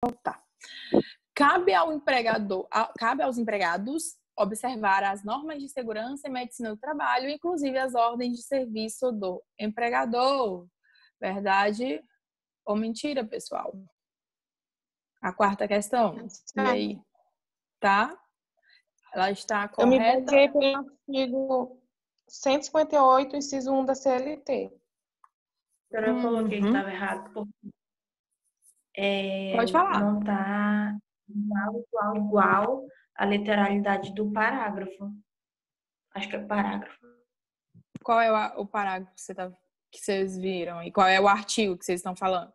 voltar. Cabe aos empregados observar as normas de segurança e medicina do trabalho, inclusive as ordens de serviço do empregador. Verdade ou mentira, pessoal? A quarta questão. E aí? Tá? Ela está correta? Eu me baseei pelo artigo 158, inciso 1 da CLT. Eu coloquei que estava errado, porque Pode falar. não está igual a literalidade do parágrafo. Acho que é parágrafo. Qual é o parágrafo que vocês viram? E qual é o artigo que vocês estão falando?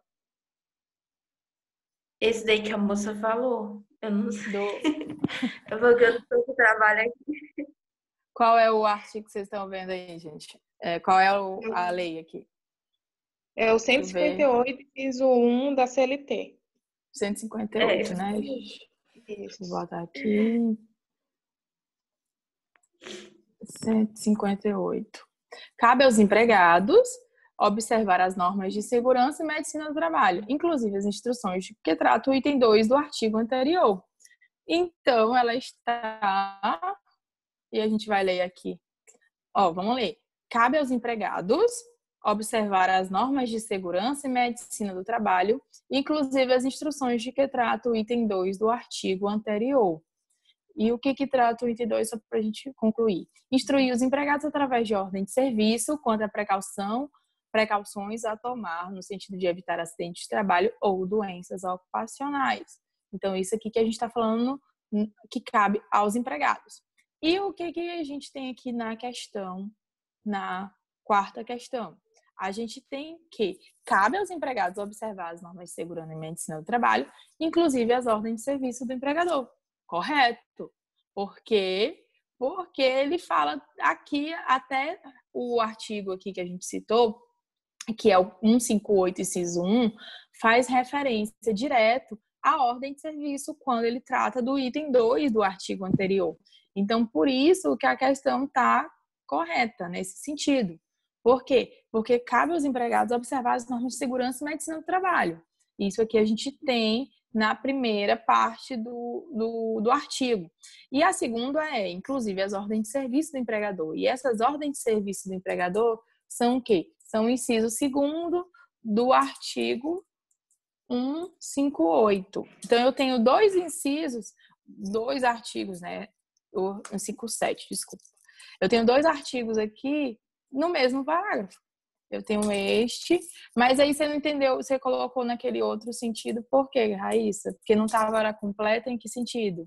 Esse daí que a moça falou. Eu não sei. Eu vou ver o trabalho aqui. Qual é o artigo que vocês estão vendo aí, gente? Qual é a lei aqui? É o 158, inciso 1 da CLT. 158, né? Deixa eu botar aqui. 158. Cabe aos empregados observar as normas de segurança e medicina do trabalho, inclusive as instruções que tratam o item 2 do artigo anterior. Então, ela está... E a gente vai ler aqui. Vamos ler. Cabe aos empregados observar as normas de segurança e medicina do trabalho, inclusive as instruções de que trata o item 2 do artigo anterior. E o que trata o item 2, só para a gente concluir? Instruir os empregados através de ordem de serviço quanto à precauções a tomar no sentido de evitar acidentes de trabalho ou doenças ocupacionais. Então, isso aqui que a gente está falando que cabe aos empregados. E o que a gente tem aqui na quarta questão? A gente tem que cabe aos empregados observar as normas de segurança e medicina do trabalho, inclusive as ordens de serviço do empregador. Correto? Porque ele fala aqui, até o artigo aqui que a gente citou, que é o 158, inciso 1, faz referência direto à ordem de serviço quando ele trata do item 2 do artigo anterior. Então, por isso que a questão está correta nesse sentido. Por quê? Porque cabe aos empregados observar as normas de segurança e medicina do trabalho. Isso aqui a gente tem na primeira parte do artigo. E a segunda inclusive, as ordens de serviço do empregador. E essas ordens de serviço do empregador são o quê? São o inciso 2º do artigo 158. Então, eu tenho dois artigos, né? O 157, desculpa. Eu tenho 2 artigos aqui no mesmo parágrafo. Eu tenho este, mas aí você não entendeu, você colocou naquele outro sentido. Por quê, Raíssa? Porque não estava completa em que sentido?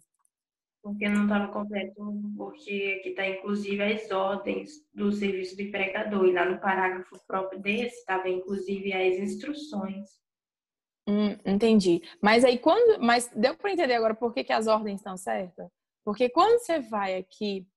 Porque não estava completo, porque aqui está inclusive as ordens do serviço do empregador. E lá no parágrafo próprio desse estava inclusive as instruções. Entendi. Mas deu para entender agora por que as ordens estão certas? Porque quando você vai aqui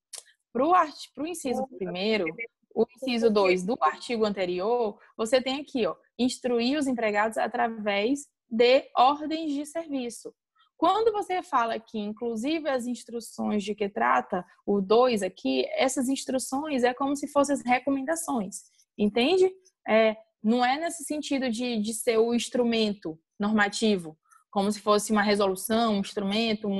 para o inciso 1º, o inciso 2 do artigo anterior, você tem aqui, instruir os empregados através de ordens de serviço. Quando você fala aqui, inclusive as instruções de que trata o 2 aqui, essas instruções é como se fossem as recomendações, entende? Não é nesse sentido de ser o instrumento normativo, como se fosse uma resolução, um instrumento, um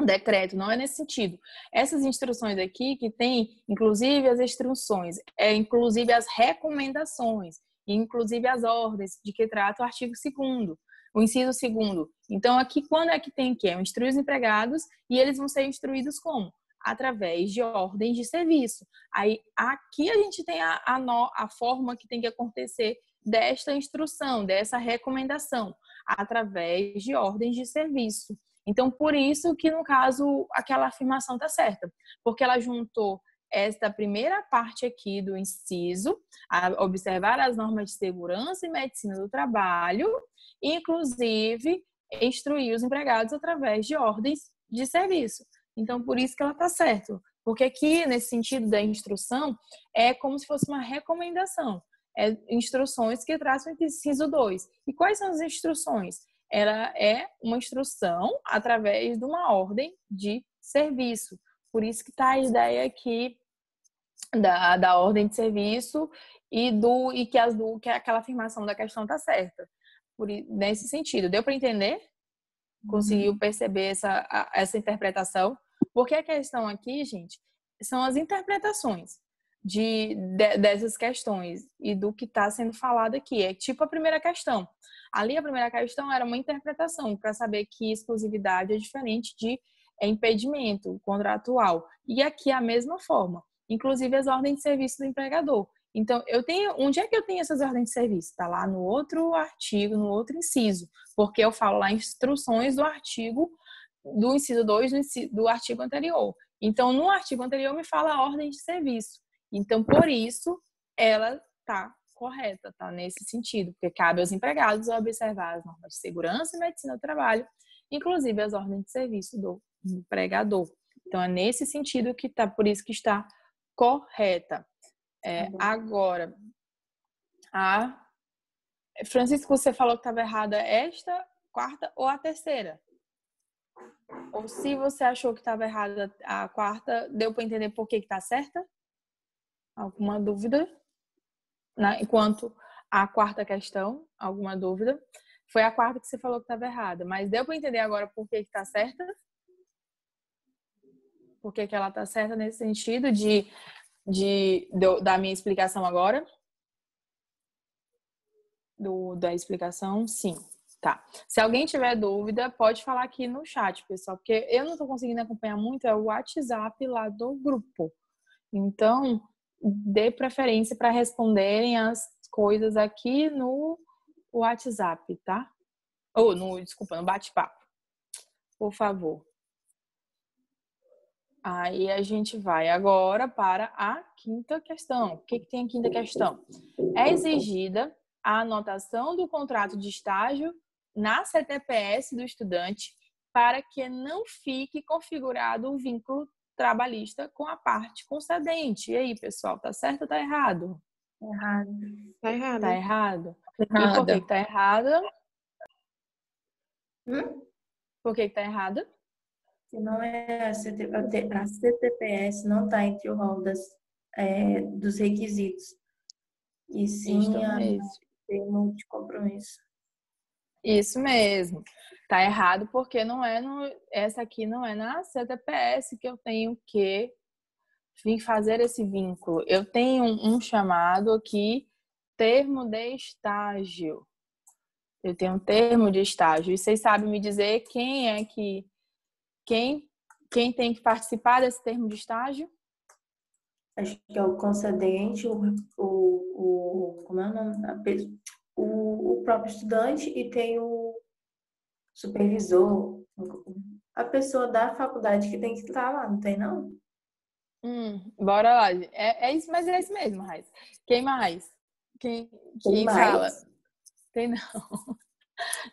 decreto, não é nesse sentido. Essas instruções aqui que tem, inclusive as instruções, inclusive as recomendações, inclusive as ordens de que trata o artigo 2º, o inciso 2º. Então, aqui, quando é que tem que? Instruir os empregados e eles vão ser instruídos como? Através de ordens de serviço. Aí, aqui a gente tem a forma que tem que acontecer desta instrução, dessa recomendação, através de ordens de serviço. Então, por isso que, no caso, aquela afirmação está certa, porque ela juntou esta primeira parte aqui do inciso, a observar as normas de segurança e medicina do trabalho, inclusive instruir os empregados através de ordens de serviço. Então, por isso que ela está certa, porque aqui, nesse sentido da instrução, é como se fosse uma recomendação, instruções que tratam o inciso 2. E quais são as instruções? Ela é uma instrução através de uma ordem de serviço. Por isso que está a ideia aqui da ordem de serviço e que aquela afirmação da questão está certa. nesse sentido. Deu para entender? Conseguiu perceber essa interpretação? Porque a questão aqui, gente, são as interpretações dessas questões e do que está sendo falado aqui. É tipo a primeira questão. Ali, a primeira questão era uma interpretação para saber que exclusividade é diferente de impedimento contratual. E aqui é a mesma forma. Inclusive as ordens de serviço do empregador. Então, onde é que eu tenho essas ordens de serviço? Está lá no outro artigo, no outro inciso, porque eu falo lá instruções do artigo, do inciso 2 do artigo anterior. Então, no artigo anterior me fala a ordem de serviço. Então, por isso, ela está correta, tá? Nesse sentido, porque cabe aos empregados observar as normas de segurança e medicina do trabalho, inclusive as ordens de serviço do empregador. Então, é nesse sentido que está, por isso que está correta. Agora, Francisco, você falou que estava errada esta, quarta ou a terceira? Ou se você achou que estava errada a quarta, deu para entender por que está certa? Alguma dúvida? Enquanto a quarta questão, alguma dúvida? Foi a quarta que você falou que estava errada, mas deu para entender agora por que está certa? Por que ela está certa nesse sentido da minha explicação agora? Da explicação, sim. Tá. Se alguém tiver dúvida, pode falar aqui no chat, pessoal, porque eu não estou conseguindo acompanhar muito, é o WhatsApp lá do grupo. Então, dê preferência para responderem as coisas aqui no WhatsApp, tá? Desculpa, no bate-papo. Por favor. Aí a gente vai agora para a quinta questão. O que tem a quinta questão? É exigida a anotação do contrato de estágio na CTPS do estudante para que não fique configurado o vínculo trabalhista com a parte concedente. E aí, pessoal, tá certo ou tá errado? Errado. Tá errado. Tá errado. E por que tá errada? Por que tá errada? Se não é a CTPS não está entre o rol dos requisitos. E sim a termo de compromisso. Isso mesmo. Tá errado porque essa aqui não é na CTPS que eu tenho que vir fazer esse vínculo. Eu tenho um chamado aqui, termo de estágio. Eu tenho um termo de estágio. E vocês sabem me dizer quem tem que participar desse termo de estágio? Acho que é o concedente, como é o nome? O próprio estudante e tem o supervisor, a pessoa da faculdade que tem que estar lá, não tem não? Bora lá. É isso, mas é isso mesmo, Raiz. Quem mais? Quem fala? Tem não.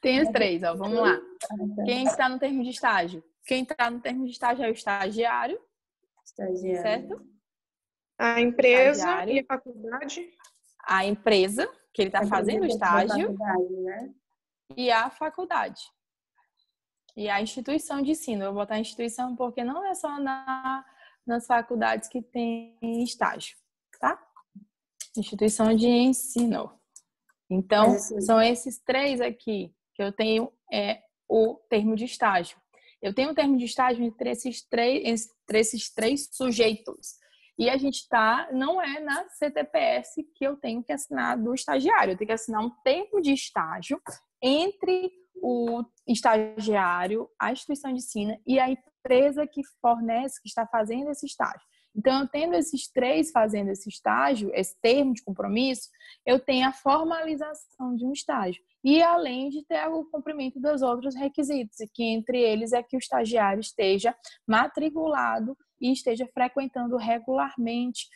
Tem os três, ó. Vamos lá. Quem está no termo de estágio? Quem está no termo de estágio é o estagiário. Certo? A empresa e a faculdade. A empresa, que ele está fazendo o estágio. Né? E a faculdade. E a instituição de ensino. Eu vou botar instituição porque não é só nas faculdades que tem estágio, tá? Instituição de ensino. Então, são esses três aqui que eu tenho o termo de estágio. Eu tenho um termo de estágio entre esses três sujeitos. E a gente não é na CTPS que eu tenho que assinar do estagiário. Eu tenho que assinar um termo de estágio entre o estagiário, a instituição de ensino e a empresa que fornece, que está fazendo esse estágio. Então, eu tendo esses três fazendo esse estágio, esse termo de compromisso, eu tenho a formalização de um estágio. E além de ter o cumprimento dos outros requisitos, que entre eles é que o estagiário esteja matriculado e esteja frequentando regularmente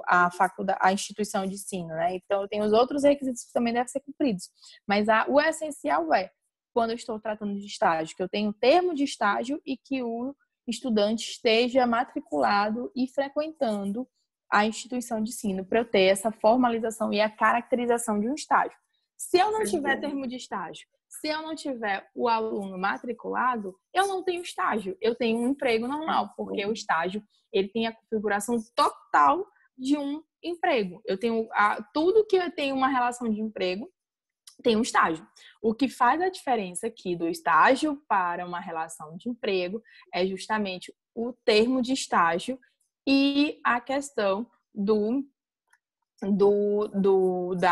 a instituição de ensino, né? Então, eu tenho os outros requisitos que também devem ser cumpridos. Mas o essencial quando eu estou tratando de estágio, que eu tenho um termo de estágio e que o estudante esteja matriculado e frequentando a instituição de ensino para eu ter essa formalização e a caracterização de um estágio. Se eu não tiver termo de estágio, se eu não tiver o aluno matriculado, eu não tenho estágio, eu tenho um emprego normal, porque o estágio ele tem a configuração total de um emprego. Eu tenho tudo que eu tenho uma relação de emprego, tem um estágio. O que faz a diferença aqui do estágio para uma relação de emprego é justamente o termo de estágio e a questão da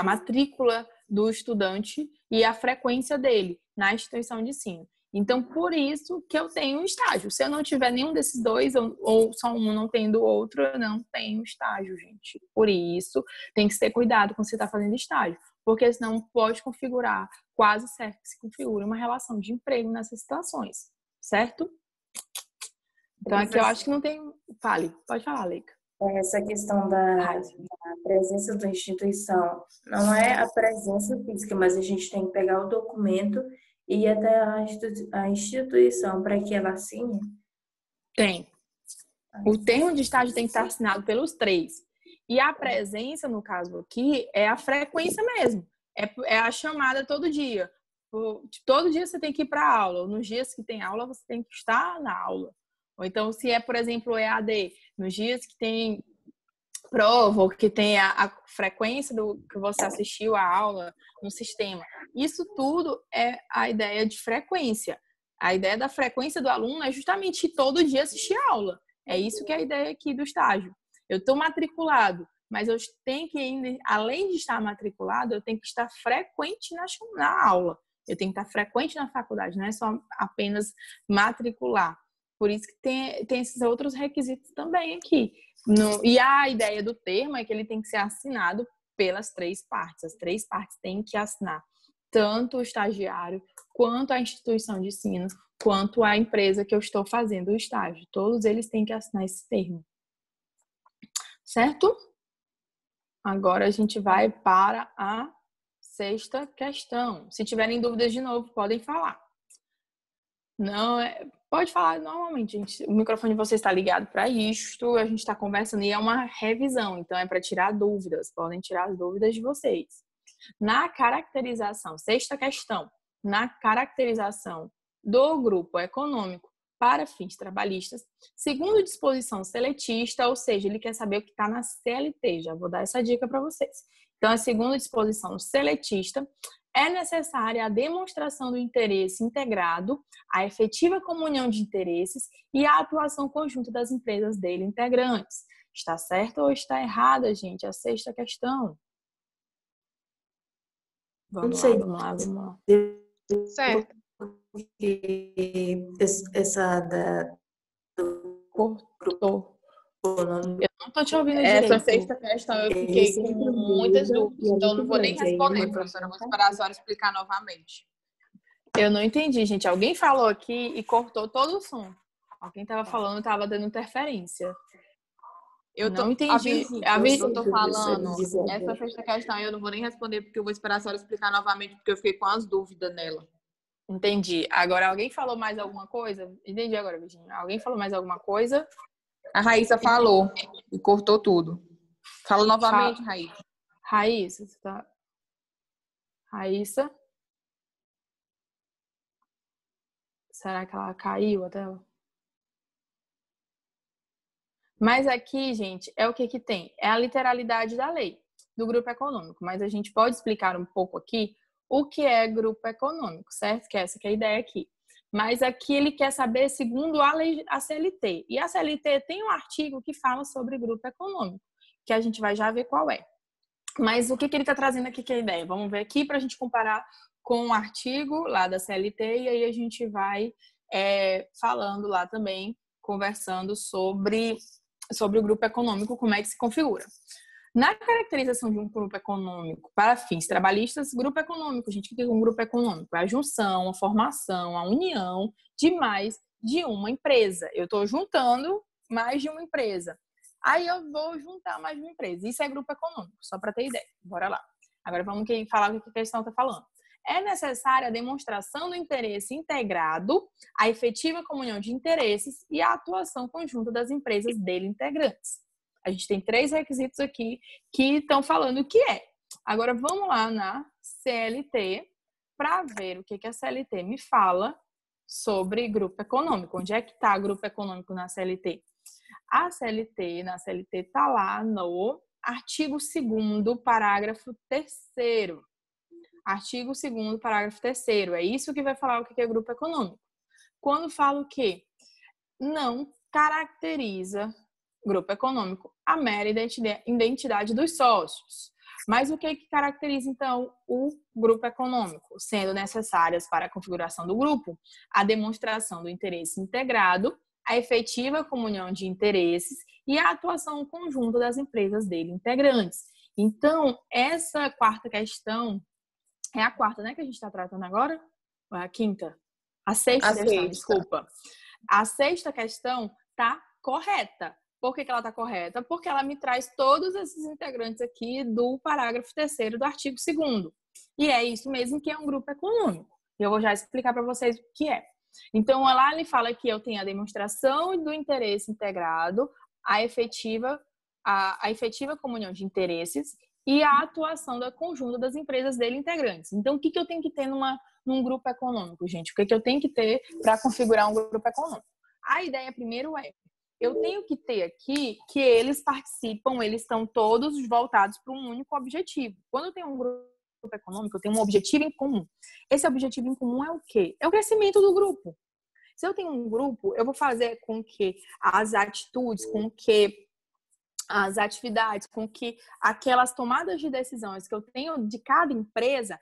matrícula do estudante e a frequência dele na instituição de ensino. Então, por isso que eu tenho um estágio. Se eu não tiver nenhum desses dois, ou só um não tendo o outro, eu não tenho estágio, gente. Por isso, tem que ter cuidado quando você está fazendo estágio, porque senão pode configurar, quase certo que se configura uma relação de emprego nessas situações, certo? Então, aqui eu acho que não tem... Fale, pode falar, Leica. Essa questão da presença da instituição não é a presença física, mas a gente tem que pegar o documento e ir até a instituição para que ela assine? Tem. O termo de estágio tem que estar assinado pelos 3. E a presença, no caso aqui, é a frequência mesmo. É a chamada todo dia. Todo dia você tem que ir para a aula. Nos dias que tem aula, você tem que estar na aula. Ou então, se é, por exemplo, EAD, nos dias que tem prova ou que tem a frequência do que você assistiu à aula no sistema. Isso tudo é a ideia de frequência. A ideia da frequência do aluno é justamente todo dia assistir a aula. É isso que é a ideia aqui do estágio. Eu estou matriculado, mas eu tenho que, além de estar matriculado, eu tenho que estar frequente na aula. Eu tenho que estar frequente na faculdade, não é só apenas matricular. Por isso que tem esses outros requisitos também aqui. E a ideia do termo é que ele tem que ser assinado pelas 3 partes. As 3 partes têm que assinar. Tanto o estagiário, quanto a instituição de ensino, quanto a empresa que eu estou fazendo o estágio. Todos eles têm que assinar esse termo. Certo? Agora a gente vai para a 6ª questão. Se tiverem dúvidas de novo, podem falar. Não, pode falar normalmente, gente. O microfone de vocês está ligado para isto, a gente está conversando e é uma revisão, então é para tirar dúvidas. Podem tirar as dúvidas de vocês. Na caracterização, 6ª questão, na caracterização do grupo econômico para fins trabalhistas, segundo disposição seletista, ou seja, ele quer saber o que está na CLT, já vou dar essa dica para vocês. Então, a segunda disposição seletista, é necessária a demonstração do interesse integrado, a efetiva comunhão de interesses e a atuação conjunta das empresas dele integrantes. Está certo ou está errada, gente? A 6ª questão. Vamos lá. Certo. Essa Cortou. Eu não estou te ouvindo direito. Essa 6ª questão eu fiquei com muitas dúvidas, então eu não vou nem responder, professora. Eu vou esperar a senhora explicar novamente. Eu não entendi, gente. Alguém falou aqui e cortou todo o som. Alguém estava falando, estava dando interferência. Eu não entendi. Eu tô falando. Essa 6ª questão eu não vou nem responder porque eu vou esperar a senhora explicar novamente porque eu fiquei com as dúvidas nela. Entendi. Agora, alguém falou mais alguma coisa? Entendi agora, Virginia. Alguém falou mais alguma coisa? A Raíssa falou e cortou tudo. Fala novamente, Raíssa. Raíssa, você tá... Raíssa? Será que ela caiu a tela? Mas aqui, gente, é o que tem? É a literalidade da lei do grupo econômico. Mas a gente pode explicar um pouco aqui o que é grupo econômico, certo? Que essa que é a ideia aqui. Mas aqui ele quer saber segundo a CLT. E a CLT tem um artigo que fala sobre grupo econômico, que a gente vai já ver qual é. Mas o que ele está trazendo aqui que é a ideia? Vamos ver aqui para a gente comparar com o artigo lá da CLT e aí a gente vai falando lá também, conversando sobre o grupo econômico, como é que se configura. Na caracterização de um grupo econômico para fins trabalhistas, grupo econômico, gente, o que é um grupo econômico? É a junção, a formação, a união de mais de uma empresa. Eu estou juntando mais de uma empresa. Aí eu vou juntar mais de uma empresa. Isso é grupo econômico, só para ter ideia. Bora lá. Agora vamos falar o que a questão está falando. É necessária a demonstração do interesse integrado, a efetiva comunhão de interesses e a atuação conjunta das empresas dele integrantes. A gente tem 3 requisitos aqui que estão falando o que é. Agora vamos lá na CLT para ver o que a CLT me fala sobre grupo econômico. Onde é que está grupo econômico na CLT? A CLT, na CLT está lá no artigo 2º, parágrafo 3º. Artigo 2º, parágrafo 3º. É isso que vai falar o que é grupo econômico. Quando falo que não caracteriza grupo econômico a mera identidade dos sócios. Mas o que caracteriza, então, o grupo econômico? Sendo necessárias para a configuração do grupo a demonstração do interesse integrado, a efetiva comunhão de interesses e a atuação conjunta das empresas dele integrantes. Então, essa quarta questão, é a quarta, né, que a gente está tratando agora? Ou é a quinta? A sexta questão, desculpa. A sexta questão está correta. Por que ela está correta? Porque ela me traz todos esses integrantes aqui do parágrafo 3º do artigo 2º. E é isso mesmo que é um grupo econômico. E eu vou já explicar para vocês o que é. Então, lá ele fala que eu tenho a demonstração do interesse integrado, a efetiva comunhão de interesses e a atuação da conjunta das empresas dele integrantes. Então, o que eu tenho que ter num grupo econômico, gente? O que eu tenho que ter para configurar um grupo econômico? A ideia primeiro eu tenho que ter aqui que eles participam, eles estão todos voltados para um único objetivo. Quando eu tenho um grupo econômico, eu tenho um objetivo em comum. Esse objetivo em comum é o quê? É o crescimento do grupo. Se eu tenho um grupo, eu vou fazer com que as atitudes, com que as atividades, com que aquelas tomadas de decisões que eu tenho de cada empresa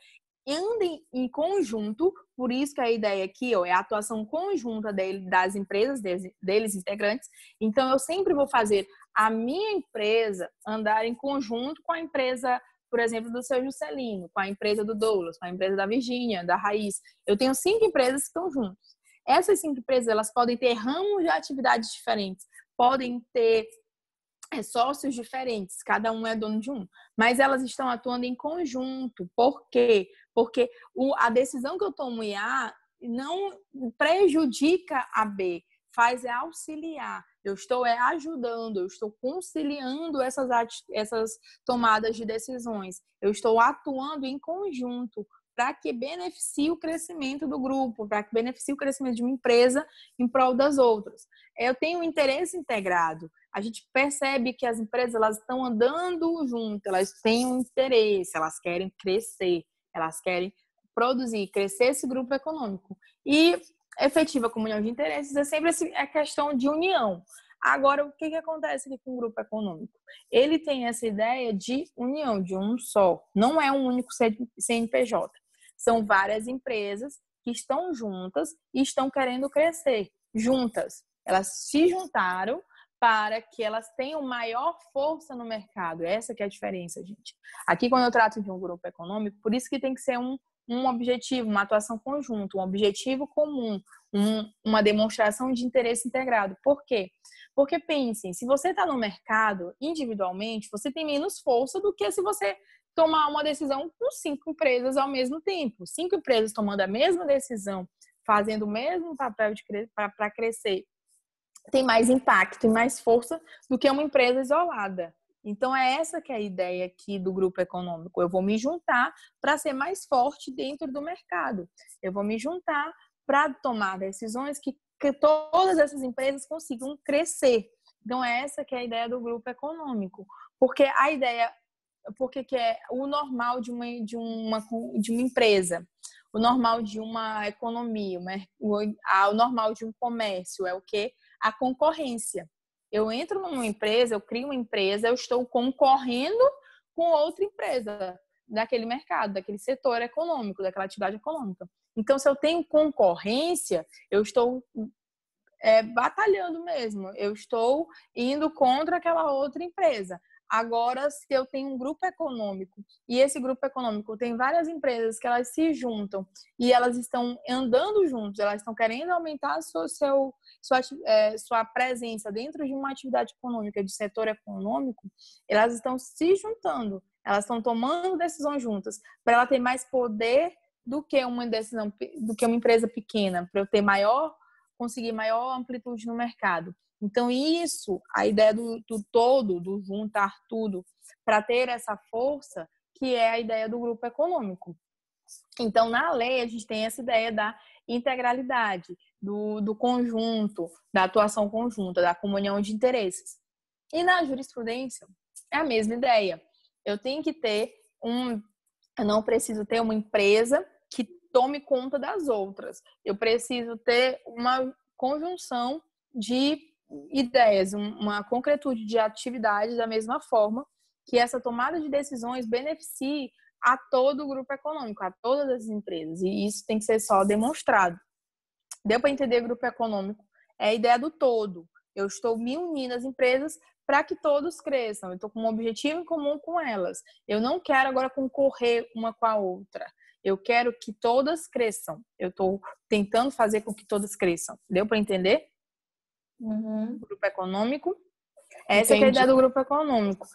andem em conjunto. Por isso que a ideia aqui é a atuação conjunta das empresas deles integrantes. Então, eu sempre vou fazer a minha empresa andar em conjunto com a empresa, por exemplo, do seu Juscelino, com a empresa do Douglas, com a empresa da Virgínia, da Raiz. Eu tenho 5 empresas que estão juntas. Essas 5 empresas, elas podem ter ramos de atividades diferentes, podem ter sócios diferentes, cada um é dono de um, mas elas estão atuando em conjunto. Por quê? Porque a decisão que eu tomo em A não prejudica a B, faz auxiliar. Eu estou ajudando, eu estou conciliando essas tomadas de decisões. Eu estou atuando em conjunto para que beneficie o crescimento do grupo, para que beneficie o crescimento de uma empresa em prol das outras. Eu tenho um interesse integrado. A gente percebe que as empresas, elas estão andando junto, elas têm um interesse, elas querem crescer, elas querem produzir, crescer esse grupo econômico. E efetiva comunhão de interesses é sempre a questão de união. Agora, o que acontece aqui com o grupo econômico? Ele tem essa ideia de união, de um só. Não é um único CNPJ. São várias empresas que estão juntas e estão querendo crescer juntas. Elas se juntaram para que elas tenham maior força no mercado. Essa que é a diferença, gente. Aqui, quando eu trato de um grupo econômico, por isso que tem que ser um objetivo, uma atuação conjunta, um objetivo comum, uma demonstração de interesse integrado. Por quê? Porque pensem, se você está no mercado individualmente, você tem menos força do que se você tomar uma decisão com 5 empresas ao mesmo tempo. 5 empresas tomando a mesma decisão, fazendo o mesmo papel para crescer, tem mais impacto e mais força do que uma empresa isolada. Então, é essa que é a ideia aqui do grupo econômico. Eu vou me juntar para ser mais forte dentro do mercado. Eu vou me juntar para tomar decisões que todas essas empresas consigam crescer. Então, é essa que é a ideia do grupo econômico. Porque a ideia, porque que é o normal de uma empresa, o normal de uma economia, o normal de um comércio é o quê? A concorrência. Eu entro numa empresa, eu crio uma empresa, eu estou concorrendo com outra empresa daquele mercado, daquele setor econômico, daquela atividade econômica. Então, se eu tenho concorrência, eu estou batalhando mesmo, eu estou indo contra aquela outra empresa. Agora, se eu tenho um grupo econômico e esse grupo econômico tem várias empresas que elas se juntam e elas estão andando juntos, elas estão querendo aumentar a sua presença dentro de uma atividade econômica, de setor econômico, elas estão se juntando, elas estão tomando decisões juntas para ela ter mais poder do que uma empresa pequena, para eu ter conseguir maior amplitude no mercado. Então, isso, a ideia do todo, do juntar tudo, para ter essa força, que é a ideia do grupo econômico. Então, na lei, a gente tem essa ideia da integralidade, do conjunto, da atuação conjunta, da comunhão de interesses. E na jurisprudência, é a mesma ideia. Eu tenho que ter Eu não preciso ter uma empresa que tome conta das outras. Eu preciso ter uma conjunção de ideias, uma concretude de atividades da mesma forma que essa tomada de decisões beneficie a todo o grupo econômico, a todas as empresas. E isso tem que ser só demonstrado. Deu para entender grupo econômico? É a ideia do todo. Eu estou me unindo às empresas para que todos cresçam. Eu estou com um objetivo em comum com elas. Eu não quero agora concorrer uma com a outra. Eu quero que todas cresçam. Eu estou tentando fazer com que todas cresçam. Deu para entender? Grupo econômico. Essa é a ideia do grupo econômico.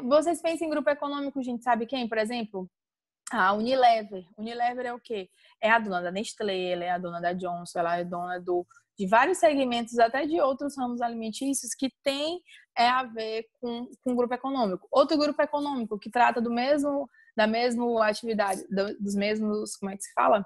Vocês pensam em grupo econômico, gente, sabe quem, por exemplo? A Unilever. Unilever é o quê? É a dona da Nestlé, ela é a dona da Johnson, ela é dona de vários segmentos, até de outros ramos alimentícios que tem a ver com o grupo econômico. Outro grupo econômico que trata da mesma atividade, dos mesmos, como é que se fala?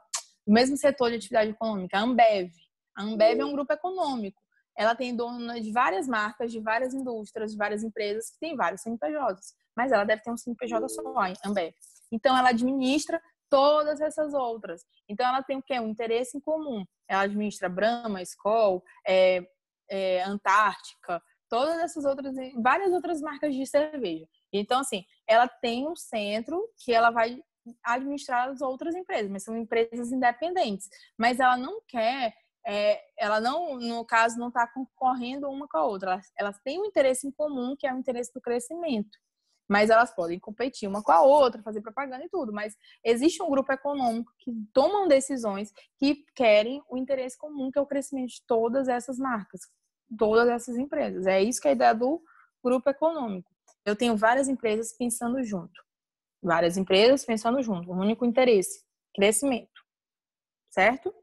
Do mesmo setor de atividade econômica, a Ambev. A Ambev é um grupo econômico. Ela tem dona de várias marcas, de várias indústrias, de várias empresas que tem vários CNPJs. Mas ela deve ter um CNPJ só, a Ambev. Então, ela administra todas essas outras. Então, ela tem o quê? Um interesse em comum. Ela administra Brahma, Skol, Antártica, todas essas outras, várias outras marcas de cerveja. Então, assim, ela tem um centro que ela vai administrar as outras empresas, mas são empresas independentes. Mas ela não quer, ela não, no caso, não está concorrendo uma com a outra. Elas têm um interesse em comum, que é o interesse do crescimento. Mas elas podem competir uma com a outra, fazer propaganda e tudo. Mas existe um grupo econômico que tomam decisões que querem o interesse comum, que é o crescimento de todas essas marcas, todas essas empresas. É isso que é a ideia do grupo econômico. Eu tenho várias empresas pensando junto. Várias empresas pensando junto. Um único interesse, crescimento. Certo?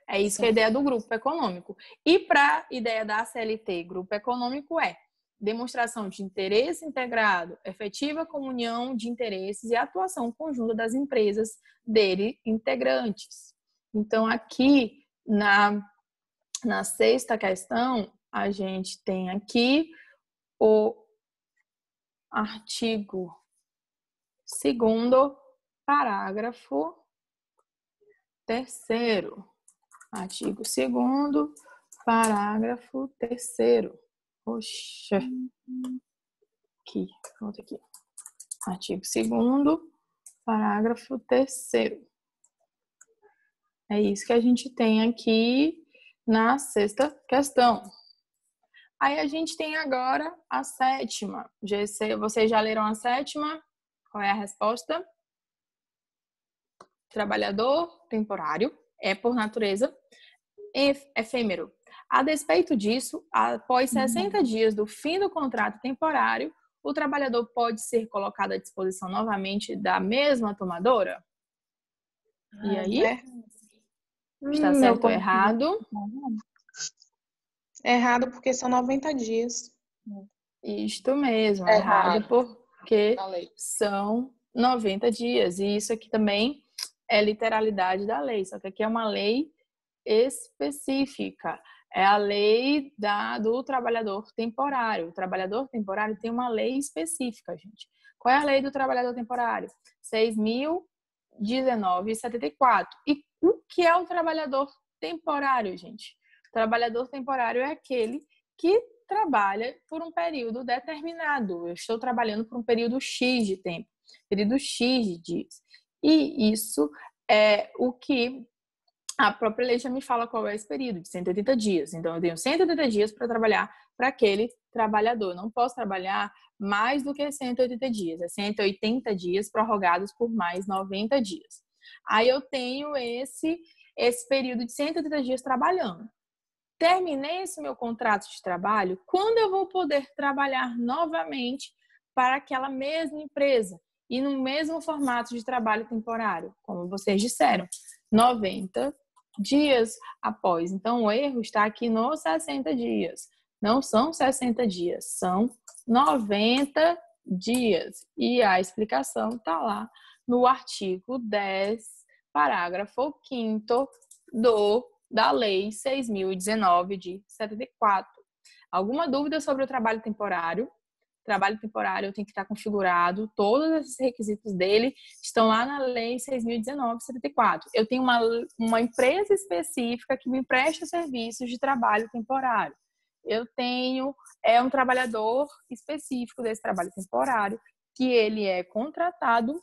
É isso que é a ideia do grupo econômico. E para a ideia da CLT, grupo econômico demonstração de interesse integrado, efetiva comunhão de interesses e atuação conjunta das empresas dele integrantes. Então, aqui na sexta questão, a gente tem aqui o artigo 2º, parágrafo 3º. Artigo 2º, parágrafo 3º. Poxa, aqui, volta aqui. Artigo 2º, parágrafo 3º. É isso que a gente tem aqui na sexta questão. Aí a gente tem agora a sétima. Vocês já leram a sétima? Qual é a resposta? Trabalhador temporário é, por natureza, efêmero. A despeito disso, após 60 dias do fim do contrato temporário, o trabalhador pode ser colocado à disposição novamente da mesma tomadora? E aí? Está certo ou errado? Errado porque são 90 dias. Isto mesmo, errado porque são 90 dias. E isso aqui também é literalidade da lei, só que aqui é uma lei específica. É a lei do trabalhador temporário. O trabalhador temporário tem uma lei específica, gente. Qual é a lei do trabalhador temporário? 6.019/74. E o que é o trabalhador temporário, gente? O trabalhador temporário é aquele que trabalha por um período determinado. Eu estou trabalhando por um período X de tempo, período X de dias. E isso é o que a própria lei já me fala qual é esse período, de 180 dias. Então, eu tenho 180 dias para trabalhar para aquele trabalhador. Não posso trabalhar mais do que 180 dias. É 180 dias prorrogados por mais 90 dias. Aí eu tenho esse período de 180 dias trabalhando. Terminei esse meu contrato de trabalho, quando eu vou poder trabalhar novamente para aquela mesma empresa e no mesmo formato de trabalho temporário, como vocês disseram, 90 dias após. Então, o erro está aqui nos 60 dias. Não são 60 dias, são 90 dias. E a explicação está lá no artigo 10, parágrafo 5º da Lei 6.019 de 74. Alguma dúvida sobre o trabalho temporário? trabalho temporário tem que estar configurado, todos esses requisitos dele estão lá na Lei 6.019/74. Eu tenho uma empresa específica que me presta serviços de trabalho temporário. Eu tenho um trabalhador específico desse trabalho temporário, que ele é contratado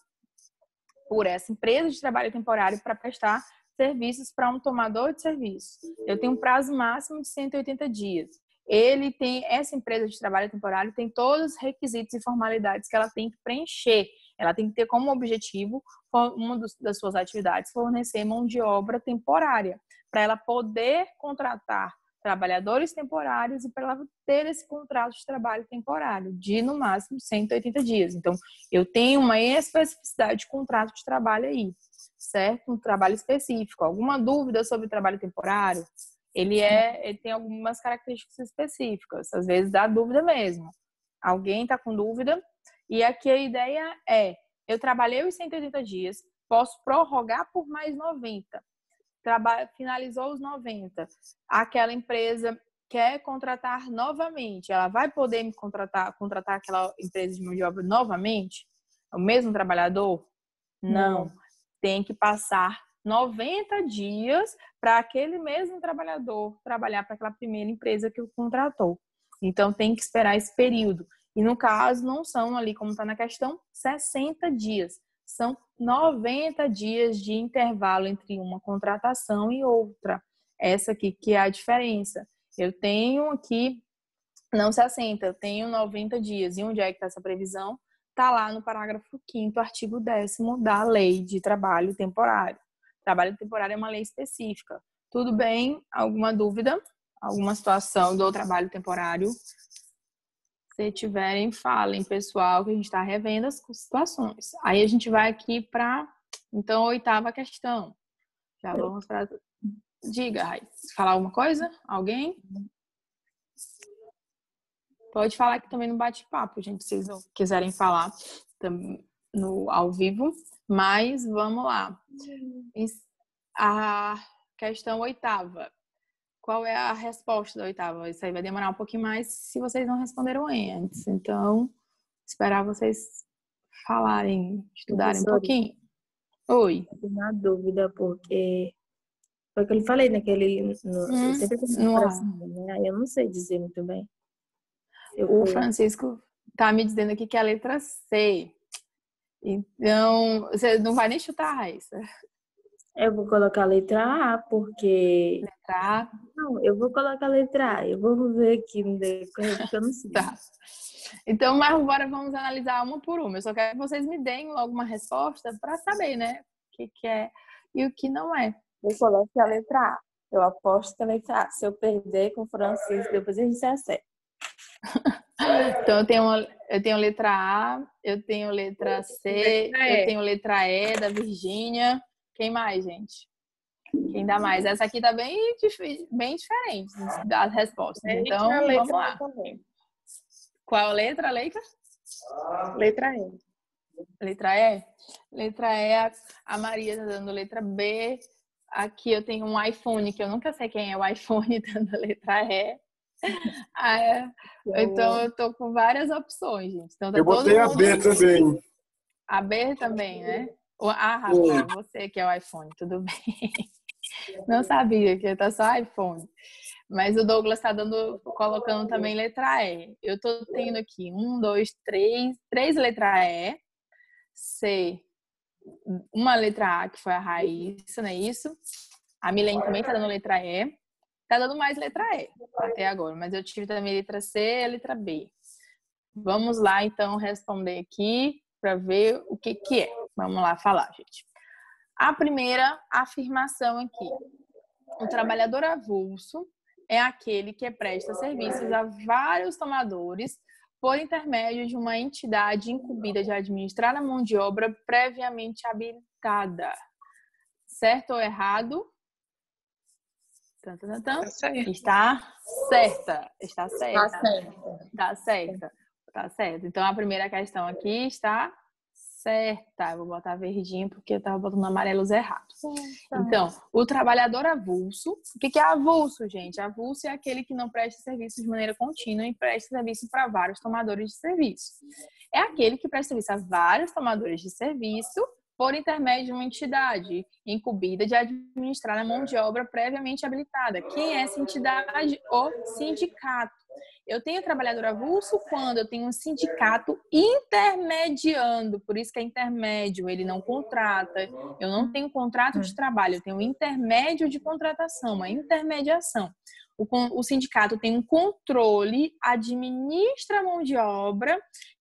por essa empresa de trabalho temporário para prestar serviços para um tomador de serviço. Eu tenho um prazo máximo de 180 dias. Essa empresa de trabalho temporário tem todos os requisitos e formalidades que ela tem que preencher. Ela tem que ter como objetivo, uma das suas atividades, fornecer mão de obra temporária, para ela poder contratar trabalhadores temporários e para ela ter esse contrato de trabalho temporário de, no máximo, 180 dias. Então, eu tenho uma especificidade de contrato de trabalho aí, certo? Um trabalho específico. Alguma dúvida sobre trabalho temporário? Ele tem algumas características específicas. Às vezes dá dúvida mesmo. Alguém está com dúvida? E aqui a ideia eu trabalhei os 180 dias, posso prorrogar por mais 90. Finalizou os 90. Aquela empresa quer contratar novamente. Ela vai poder me contratar aquela empresa de mão de obra novamente? O mesmo trabalhador? Não. Tem que passar 90 dias para aquele mesmo trabalhador trabalhar para aquela primeira empresa que o contratou. Então, tem que esperar esse período. E, no caso, não são ali, como está na questão, 60 dias. São 90 dias de intervalo entre uma contratação e outra. Essa aqui que é a diferença. Eu tenho aqui, não 60, eu tenho 90 dias. E onde é que está essa previsão? Está lá no parágrafo 5º, artigo 10º da Lei de Trabalho Temporário. Trabalho temporário é uma lei específica. Tudo bem? Alguma dúvida? Alguma situação do trabalho temporário? Se tiverem, falem, pessoal, que a gente está revendo as situações. Aí a gente vai aqui para, então, a 8ª questão. Já vamos para... Diga, Raiz. Falar alguma coisa? Alguém? Pode falar aqui também no bate-papo, gente, se vocês não quiserem falar ao vivo. Mas vamos lá. A questão 8ª. Qual é a resposta da 8ª? Isso aí vai demorar um pouquinho mais se vocês não responderam antes. Então, esperar vocês falarem, estudarem um pouquinho. Oi. Eu tenho uma dúvida, porque foi o que eu lhe falei, né? Que ele sempre tem no ar. né? Eu não sei dizer muito bem. O Francisco tá me dizendo aqui que é a letra C. Então, você não vai nem chutar, Raíssa. Eu vou colocar a letra A, porque... Letra A? Não, eu vou colocar a letra A. Eu vou ver aqui no decorrer, porque eu não sei. Tá. Então, mas agora vamos analisar uma por uma. Eu só quero que vocês me deem logo uma resposta para saber, né? O que é e o que não é. Eu coloquei a letra A. Eu aposto que a letra A. Se eu perder com o Francisco, depois a gente se acerta. Então, eu tenho letra A, eu tenho letra C, eu tenho letra E da Virgínia. Quem mais, gente? Quem dá mais? Essa aqui tá bem diferente das respostas. Então, vamos lá. Qual letra, Leica? Letra E. Letra E? Letra E, a Maria tá dando letra B. Aqui eu tenho um iPhone, que eu nunca sei quem é o iPhone, dando a letra E. Então, eu tô com várias opções, gente. Então, tá eu botei a B também. A B também, né? Rafael, você que é o iPhone, tudo bem. Não sabia que tá só iPhone. Mas o Douglas tá colocando também letra E. Eu tô tendo aqui 1, 2, 3 letra E. C, uma letra A, que foi a Raíssa, não é isso? A Milene também tá dando letra E. Tá dando mais letra E até agora, mas eu tive também letra C e letra B. Vamos lá, então, responder aqui para ver o que é. Vamos lá falar, gente. A primeira afirmação aqui. O trabalhador avulso é aquele que presta serviços a vários tomadores por intermédio de uma entidade incumbida de administrar a mão de obra previamente habilitada. Certo ou errado? Está certa. Está certa. Está certa. Está certa. Então, a primeira questão aqui está certa. Eu vou botar verdinho porque eu estava botando amarelos errados. Então, o trabalhador avulso. O que é avulso, gente? Avulso é aquele que não presta serviço de maneira contínua e presta serviço para vários tomadores de serviço. É aquele que presta serviço a vários tomadores de serviço por intermédio de uma entidade incumbida de administrar a mão de obra previamente habilitada. Quem é essa entidade? O sindicato. Eu tenho trabalhador avulso quando eu tenho um sindicato intermediando, por isso que é intermédio, ele não contrata. Eu não tenho contrato de trabalho, eu tenho um intermédio de contratação, uma intermediação. O sindicato tem um controle, administra a mão de obra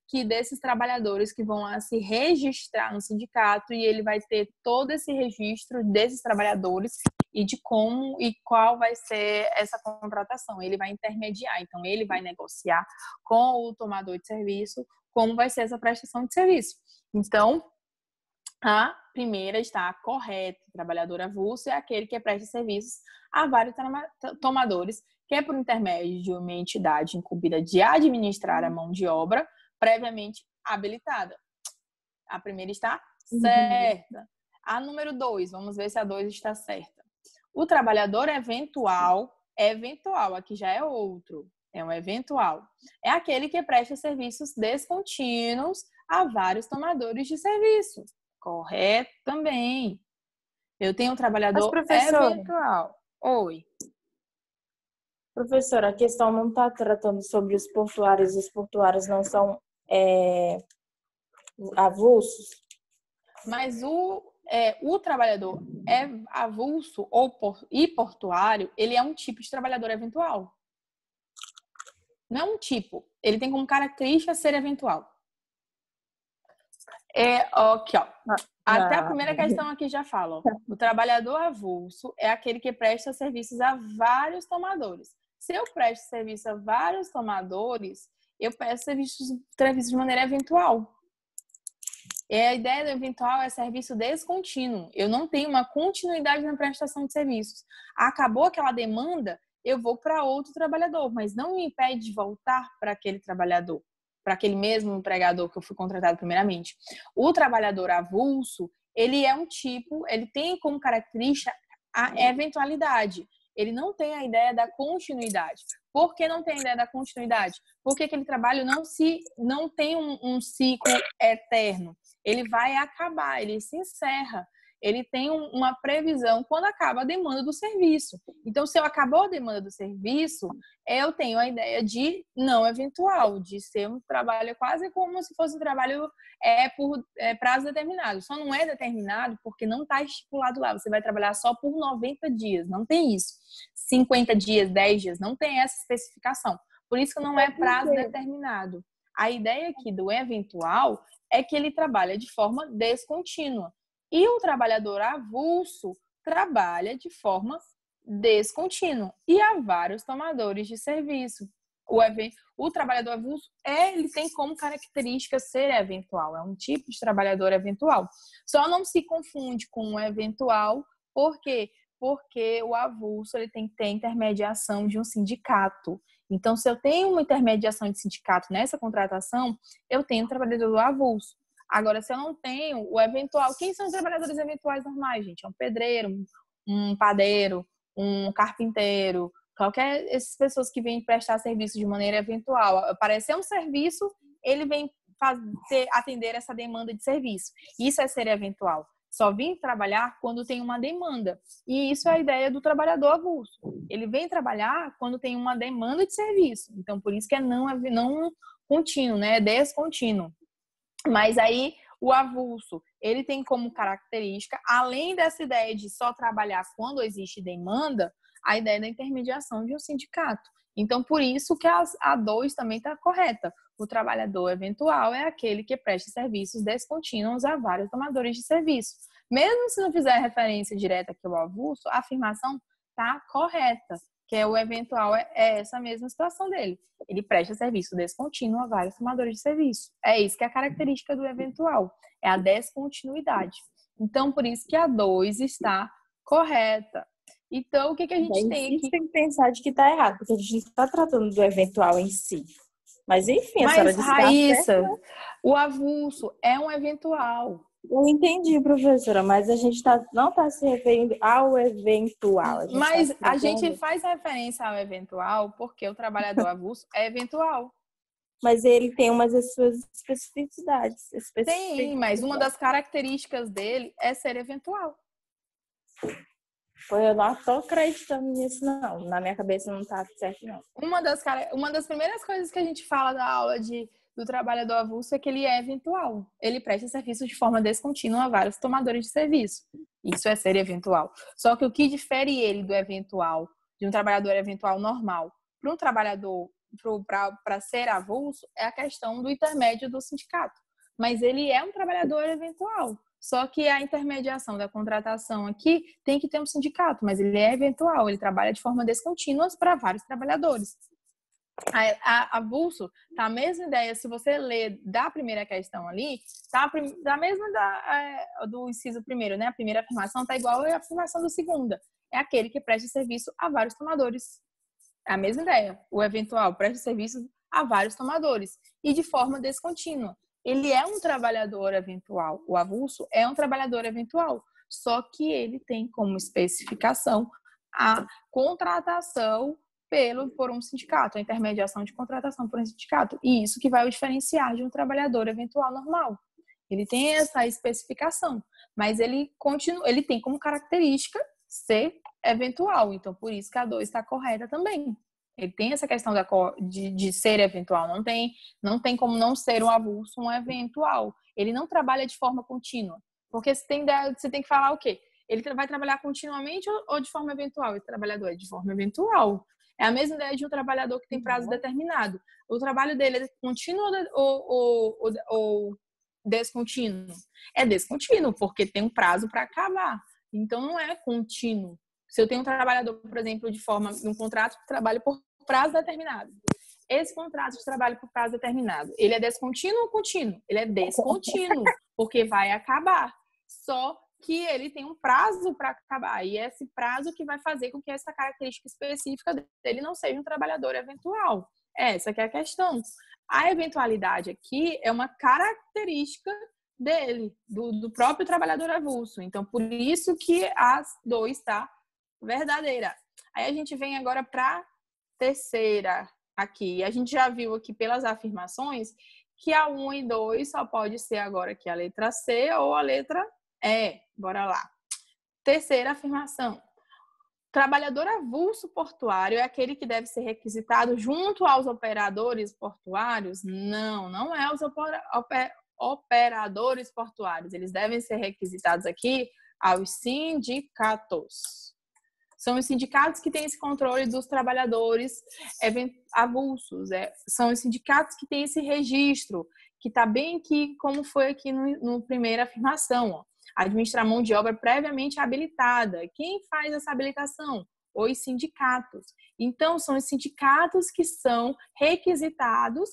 que desses trabalhadores que vão lá se registrar no sindicato e ele vai ter todo esse registro desses trabalhadores e de como e qual vai ser essa contratação. Ele vai intermediar, então ele vai negociar com o tomador de serviço como vai ser essa prestação de serviço. Então, a primeira está correta. O trabalhador avulso é aquele que presta serviços a vários tomadores, que é por intermédio de uma entidade incumbida de administrar a mão de obra previamente habilitada. A primeira está certa. A número 2, vamos ver se a 2 está certa. O trabalhador eventual, aqui já é outro, é um eventual. É aquele que presta serviços descontínuos a vários tomadores de serviço. Correto também. Eu tenho um trabalhador eventual. Oi. Professora, a questão não está tratando sobre os portuários não são avulsos? Mas o trabalhador avulso e portuário, ele é um tipo de trabalhador eventual. Não é um tipo. Ele tem como característica ser eventual. Aqui, ó. Até a primeira questão aqui já fala. Ó. O trabalhador avulso é aquele que presta serviços a vários tomadores. Se eu presto serviço a vários tomadores, eu presto serviços de maneira eventual. A ideia do eventual é serviço descontínuo. Eu não tenho uma continuidade na prestação de serviços. Acabou aquela demanda, eu vou para outro trabalhador, mas não me impede de voltar para aquele trabalhador, para aquele mesmo empregador que eu fui contratado primeiramente. O trabalhador avulso, ele é um tipo, ele tem como característica a eventualidade. Ele não tem a ideia da continuidade. Por que não tem a ideia da continuidade? Porque aquele trabalho não tem um ciclo eterno. Ele vai acabar, ele se encerra. Ele tem uma previsão quando acaba a demanda do serviço. Então, se eu acabou a demanda do serviço, eu tenho a ideia de não eventual, de ser um trabalho quase como se fosse um trabalho por prazo determinado. Só não é determinado porque não está estipulado lá. Você vai trabalhar só por 90 dias, não tem isso. 50 dias, 10 dias, não tem essa especificação. Por isso que não é prazo determinado. A ideia aqui do eventual é que ele trabalha de forma descontínua. E o trabalhador avulso trabalha de forma descontínua. E há vários tomadores de serviço. O trabalhador avulso, ele tem como característica ser eventual. É um tipo de trabalhador eventual. Só não se confunde com o eventual. Por quê? Porque o avulso ele tem que ter intermediação de um sindicato. Então, se eu tenho uma intermediação de sindicato nessa contratação, eu tenho um trabalhador avulso. Agora, se eu não tenho o eventual, quem são os trabalhadores eventuais normais, gente? É um pedreiro, um padeiro, um carpinteiro, essas pessoas que vêm prestar serviço de maneira eventual. Aparecer um serviço, ele vem atender essa demanda de serviço. Isso é ser eventual. Só vem trabalhar quando tem uma demanda. E isso é a ideia do trabalhador avulso. Ele vem trabalhar quando tem uma demanda de serviço. Então, por isso que é não contínuo, né? É descontínuo. Mas aí, o avulso, ele tem como característica, além dessa ideia de só trabalhar quando existe demanda, a ideia da intermediação de um sindicato. Então, por isso que a 2 também está correta. O trabalhador eventual é aquele que presta serviços descontínuos a vários tomadores de serviço. Mesmo se não fizer referência direta aqui ao avulso, a afirmação está correta, que o eventual é essa mesma situação dele. Ele presta serviço descontínuo a vários tomadores de serviço. É isso que é a característica do eventual, é a descontinuidade. Então, por isso que a 2 está correta. Então, o que a gente tem aqui? Tem que pensar de que está errado, porque a gente não está tratando do eventual em si. Mas enfim, a Mas, senhora disse que tá certo. Raíssa, o avulso é um eventual. Eu entendi, professora, mas a gente não está se referindo ao eventual. A gente tá Mas se a gente referindo... faz referência ao eventual porque o trabalhador avulso é eventual. Mas ele tem umas das suas especificidades. Tem, mas uma das características dele é ser eventual. Pô, eu não estou acreditando nisso, não. Na minha cabeça não está certo, não. Uma das primeiras coisas que a gente fala da aula do trabalhador avulso é que ele é eventual. Ele presta serviço de forma descontínua a vários tomadores de serviço. Isso é ser eventual. Só que o que difere ele do eventual, de um trabalhador eventual normal, para um trabalhador, para ser avulso, é a questão do intermédio do sindicato. Mas ele é um trabalhador eventual. Só que a intermediação da contratação aqui tem que ter um sindicato, mas ele é eventual, ele trabalha de forma descontínua para vários trabalhadores. A avulso tá a mesma ideia, se você ler da primeira questão ali, tá da mesma do inciso primeiro, né? A primeira afirmação tá igual à afirmação do segunda. É aquele que presta serviço a vários tomadores. É a mesma ideia. O eventual presta serviço a vários tomadores e de forma descontínua. Ele é um trabalhador eventual. O avulso é um trabalhador eventual, só que ele tem como especificação a contratação por um sindicato, a intermediação de contratação por um sindicato. E isso que vai o diferenciar de um trabalhador eventual normal. Ele tem essa especificação, mas ele tem como característica ser eventual. Então, por isso que a 2 está correta também. Ele tem essa questão de ser eventual. Não tem como não ser um avulso, um eventual. Ele não trabalha de forma contínua. Porque você tem que falar o quê? Ele vai trabalhar continuamente ou de forma eventual? Esse trabalhador é de forma eventual. É a mesma ideia de um trabalhador que tem prazo determinado. O trabalho dele é contínuo ou descontínuo? É descontínuo, porque tem um prazo para acabar. Então, não é contínuo. Se eu tenho um trabalhador, por exemplo, um contrato de trabalho por prazo determinado. Esse contrato de trabalho por prazo determinado, ele é descontínuo ou contínuo? Ele é descontínuo, porque vai acabar. Só que ele tem um prazo para acabar. E é esse prazo que vai fazer com que essa característica específica dele não seja um trabalhador eventual. Essa que é a questão. A eventualidade aqui é uma característica dele, do próprio trabalhador avulso. Então, por isso que as 2 está verdadeira. Aí a gente vem agora para a terceira aqui. A gente já viu aqui pelas afirmações que a 1 e 2 só pode ser agora aqui a letra C ou a letra E. Bora lá. Terceira afirmação. Trabalhador avulso portuário é aquele que deve ser requisitado junto aos operadores portuários? Não é os operadores portuários. Eles devem ser requisitados aqui aos sindicatos. São os sindicatos que têm esse controle dos trabalhadores avulsos. São os sindicatos que têm esse registro, que está bem aqui, como foi aqui no primeira afirmação. Ó. Administrar mão de obra previamente habilitada. Quem faz essa habilitação? Os sindicatos. Então, são os sindicatos que são requisitados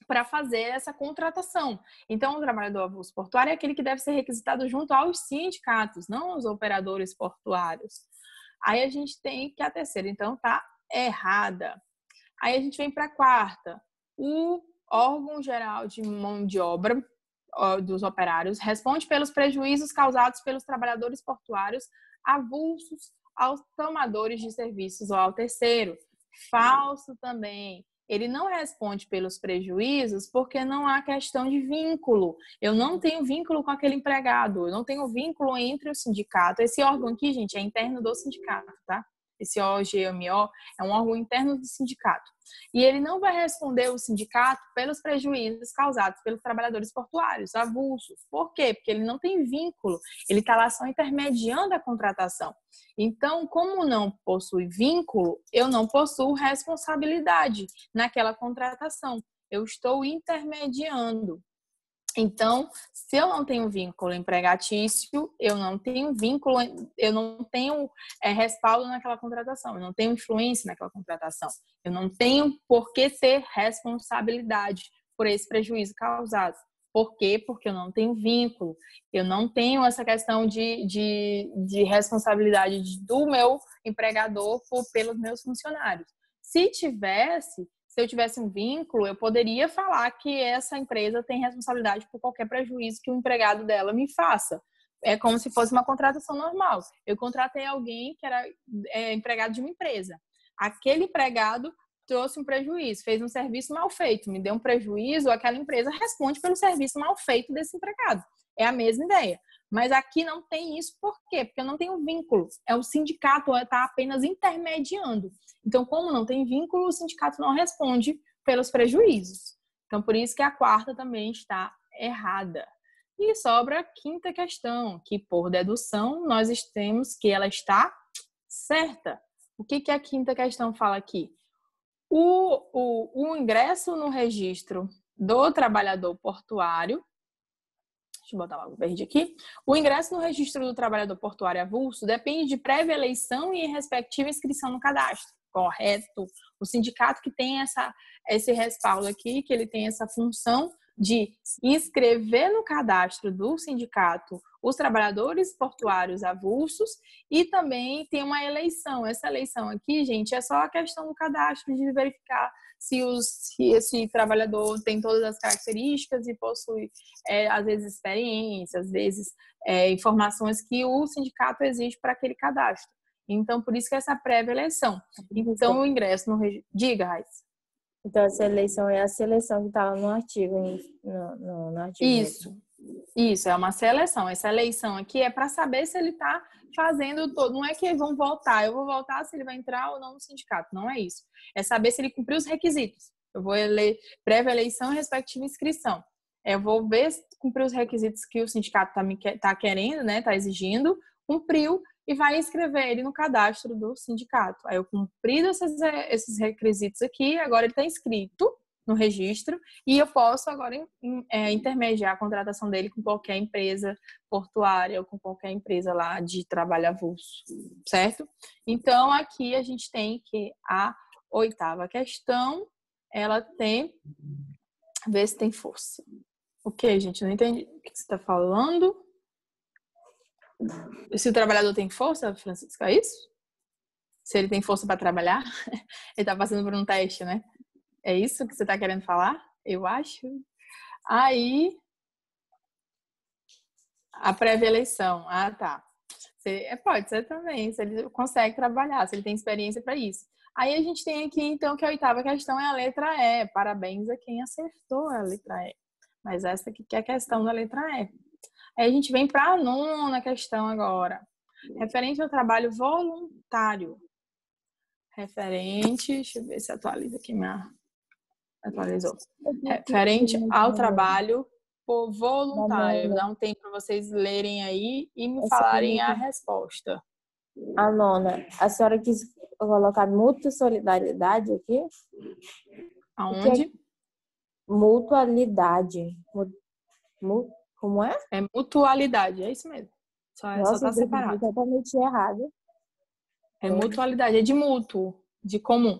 para fazer essa contratação. Então, o trabalhador avulso portuário é aquele que deve ser requisitado junto aos sindicatos, não aos operadores portuários. Aí a gente tem que a terceira, então, tá errada. Aí a gente vem para a quarta. O órgão geral de mão de obra dos operários responde pelos prejuízos causados pelos trabalhadores portuários avulsos aos tomadores de serviços ou ao terceiro. Falso também. Ele não responde pelos prejuízos porque não há questão de vínculo. Eu não tenho vínculo com aquele empregado, eu não tenho vínculo entre o sindicato. Esse órgão aqui, gente, é interno do sindicato, tá? Esse OGMO é um órgão interno do sindicato. E ele não vai responder o sindicato pelos prejuízos causados pelos trabalhadores portuários, avulsos. Por quê? Porque ele não tem vínculo, ele está lá só intermediando a contratação. Então, como não possui vínculo, eu não possuo responsabilidade naquela contratação. Eu estou intermediando. Então, se eu não tenho vínculo empregatício, eu não tenho vínculo, eu não tenho respaldo naquela contratação, eu não tenho influência naquela contratação, eu não tenho por que ter responsabilidade por esse prejuízo causado. Por quê? Porque eu não tenho vínculo, eu não tenho essa questão de responsabilidade do meu empregador pelos meus funcionários. Se tivesse, Se eu tivesse um vínculo, eu poderia falar que essa empresa tem responsabilidade por qualquer prejuízo que o empregado dela me faça. É como se fosse uma contratação normal. Eu contratei alguém que era empregado de uma empresa. Aquele empregado trouxe um prejuízo, fez um serviço mal feito, me deu um prejuízo, aquela empresa responde pelo serviço mal feito desse empregado. É a mesma ideia. Mas aqui não tem isso, por quê? Porque eu não tenho vínculo. O sindicato está apenas intermediando. Então, como não tem vínculo, o sindicato não responde pelos prejuízos. Então, por isso que a quarta também está errada. E sobra a quinta questão, que por dedução nós temos que ela está certa. O que a quinta questão fala aqui? O ingresso no registro do trabalhador portuário, deixa eu botar logo verde aqui. O ingresso no registro do trabalhador portuário avulso depende de prévia eleição e respectiva inscrição no cadastro. Correto. O sindicato que tem esse respaldo aqui, que ele tem essa função de inscrever no cadastro do sindicato os trabalhadores portuários avulsos e também tem uma eleição. Essa eleição aqui, gente, é só a questão do cadastro, de verificar se esse trabalhador tem todas as características e possui, às vezes, experiência, às vezes, informações que o sindicato exige para aquele cadastro. Então, por isso que essa prévia eleição. Então, o ingresso no registro... Diga, Raíssa. Então, essa eleição é a seleção que está no artigo. No artigo Isso, é uma seleção. Essa eleição aqui é para saber se ele está fazendo todo. Não é que vão votar, eu vou votar se ele vai entrar ou não no sindicato. Não é isso. É saber se ele cumpriu os requisitos. Eu vou prévia eleição e respectiva inscrição. Eu vou ver se cumpriu os requisitos que o sindicato está querendo, né? Está exigindo, cumpriu, e vai inscrever ele no cadastro do sindicato. Aí eu cumprido esses requisitos aqui, agora ele está inscrito no registro e eu posso agora intermediar a contratação dele com qualquer empresa portuária ou com qualquer empresa lá de trabalho avulso, certo? Então, aqui a gente tem que a oitava questão, ela tem... Ver se tem força. O que, gente? Não entendi o que você está falando. Se o trabalhador tem força, Francisco, é isso? Se ele tem força para trabalhar? Ele está passando por um teste, né? É isso que você está querendo falar? Eu acho. Aí, a prévia eleição. Ah, tá. Pode ser também, se ele consegue trabalhar, se ele tem experiência para isso. Aí a gente tem aqui, então, que a oitava questão é a letra E. Parabéns a quem acertou a letra E. Mas essa aqui que é a questão da letra E. Aí a gente vem para a nona questão agora. Referente ao trabalho voluntário. Deixa eu ver se atualiza aqui atualizou. Referente ao trabalho voluntário. Vou dar um tempo para vocês lerem aí e me falarem a resposta. A nona. A senhora quis colocar mútua solidariedade aqui? Aonde? Mutualidade. Como é? É mutualidade, é isso mesmo. Só tá separado. Totalmente errado. É mutualidade, é de mútuo, de comum.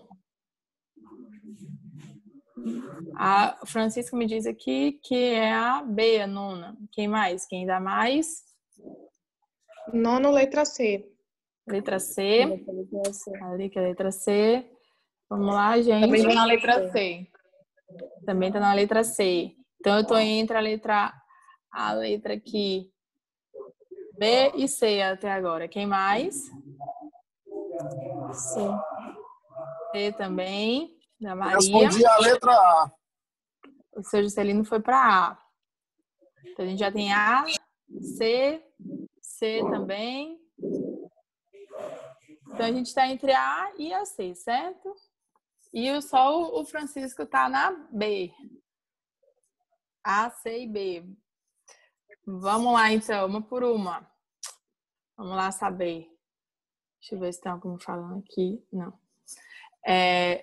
A Francisca me diz aqui que é a B, a nona. Quem mais? Quem dá mais? Nono, letra C. Letra C. Ali que é a letra C. Vamos lá, gente. Também está na letra C. Também está na letra C. Então, eu estou entre a letra aqui B e C até agora. Quem mais? C. C também, da Maria. Respondi a letra A. O seu Juscelino foi para A. Então, a gente já tem A, C também. Então, a gente está entre A e a C, certo? E só o Francisco está na B. A, C e B. Vamos lá, então. Uma por uma. Vamos lá saber. Deixa eu ver se tem algum falando aqui. Não.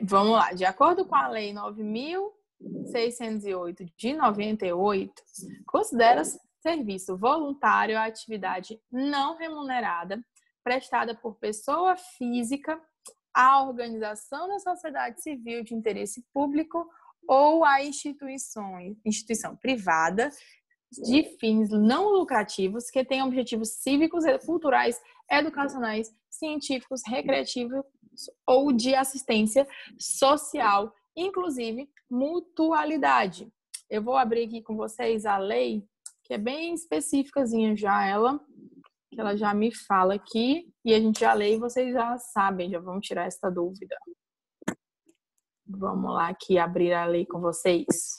Vamos lá. De acordo com a Lei 9.608 de 98, considera-se serviço voluntário a atividade não remunerada prestada por pessoa física à organização da sociedade civil de interesse público ou à instituição privada de fins não lucrativos que tenham objetivos cívicos, culturais, educacionais, científicos, recreativos ou de assistência social inclusive mutualidade. Eu vou abrir aqui com vocês a lei, que é bem específicazinha já ela, que ela já me fala aqui, e a gente já lê e vocês já sabem, já vão tirar essa dúvida. Vamos lá aqui abrir a lei com vocês.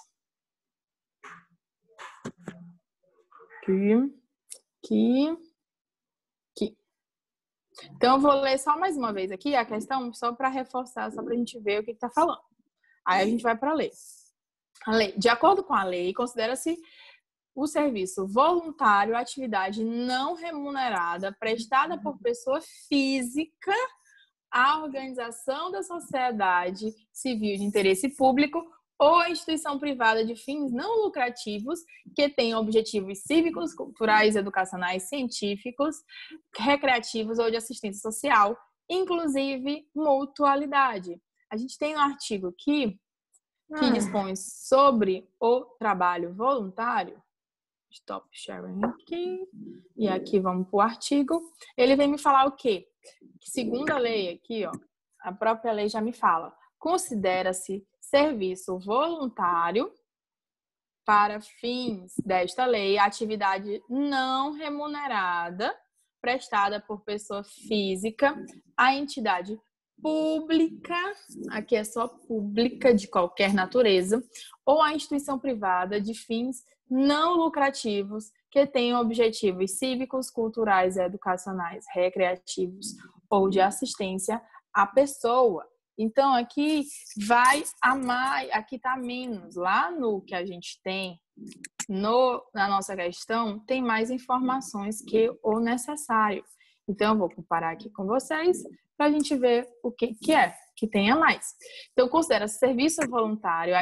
Aqui. Então, eu vou ler só mais uma vez aqui a questão, só para reforçar, só para a gente ver o que está falando. Aí a gente vai para a lei. De acordo com a lei, considera-se o serviço voluntário atividade não remunerada prestada por pessoa física à organização da sociedade civil de interesse público ou a instituição privada de fins não lucrativos que tenha objetivos cívicos, culturais, educacionais, científicos, recreativos ou de assistência social, inclusive mutualidade. A gente tem um artigo aqui que dispõe sobre o trabalho voluntário. Stop sharing aqui. E aqui vamos para o artigo. Ele vem me falar o quê? Que segundo a lei aqui, ó, a própria lei já me fala, considera-se serviço voluntário para fins desta lei, atividade não remunerada prestada por pessoa física à entidade pública, aqui é só pública de qualquer natureza, ou à instituição privada de fins não lucrativos que tenham objetivos cívicos, culturais, educacionais, recreativos ou de assistência à pessoa. Então, aqui vai a mais, aqui está menos. Lá no que a gente tem na nossa questão, tem mais informações que o necessário. Então, eu vou comparar aqui com vocês para a gente ver o que é, que tenha mais. Então, considera serviço voluntário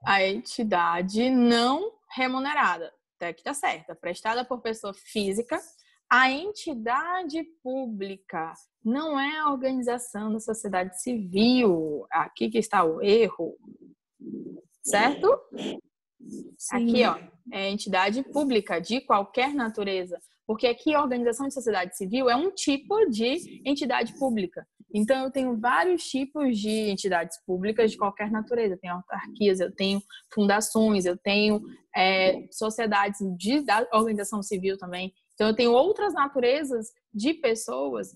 a entidade não remunerada. Até aqui está certa. Prestada por pessoa física. A entidade pública não é a organização da sociedade civil. Aqui que está o erro. Certo? Sim. Aqui, ó, é entidade pública de qualquer natureza. Porque aqui a organização de sociedade civil é um tipo de entidade pública. Então, eu tenho vários tipos de entidades públicas de qualquer natureza. Eu tenho autarquias, eu tenho fundações, eu tenho sociedades da organização civil também. Então, eu tenho outras naturezas de pessoas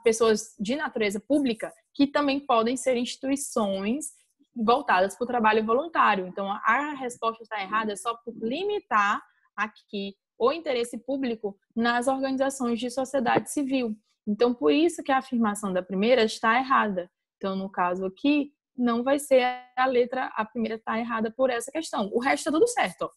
pessoas de natureza pública que também podem ser instituições voltadas para o trabalho voluntário. Então, a resposta está errada só por limitar aqui o interesse público nas organizações de sociedade civil. Então, por isso que a afirmação da primeira está errada. Então, no caso aqui, não vai ser a primeira está errada por essa questão. O resto é tudo certo, ó.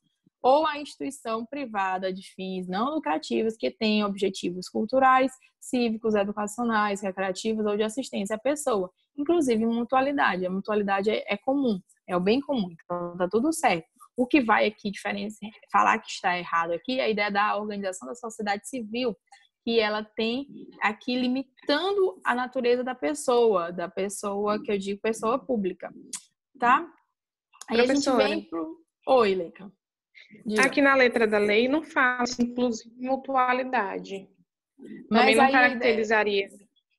Ou a instituição privada de fins não lucrativos que tenha objetivos culturais, cívicos, educacionais, recreativos ou de assistência à pessoa. Inclusive mutualidade. A mutualidade é comum, é o bem comum. Então, tá tudo certo. O que vai aqui falar que está errado aqui é a ideia da organização da sociedade civil, que ela tem aqui limitando a natureza da pessoa que eu digo pessoa pública, tá? Aí a gente vem pro... Oi, Leica. Diga. Aqui na letra da lei não fala inclusive mutualidade. Também não caracterizaria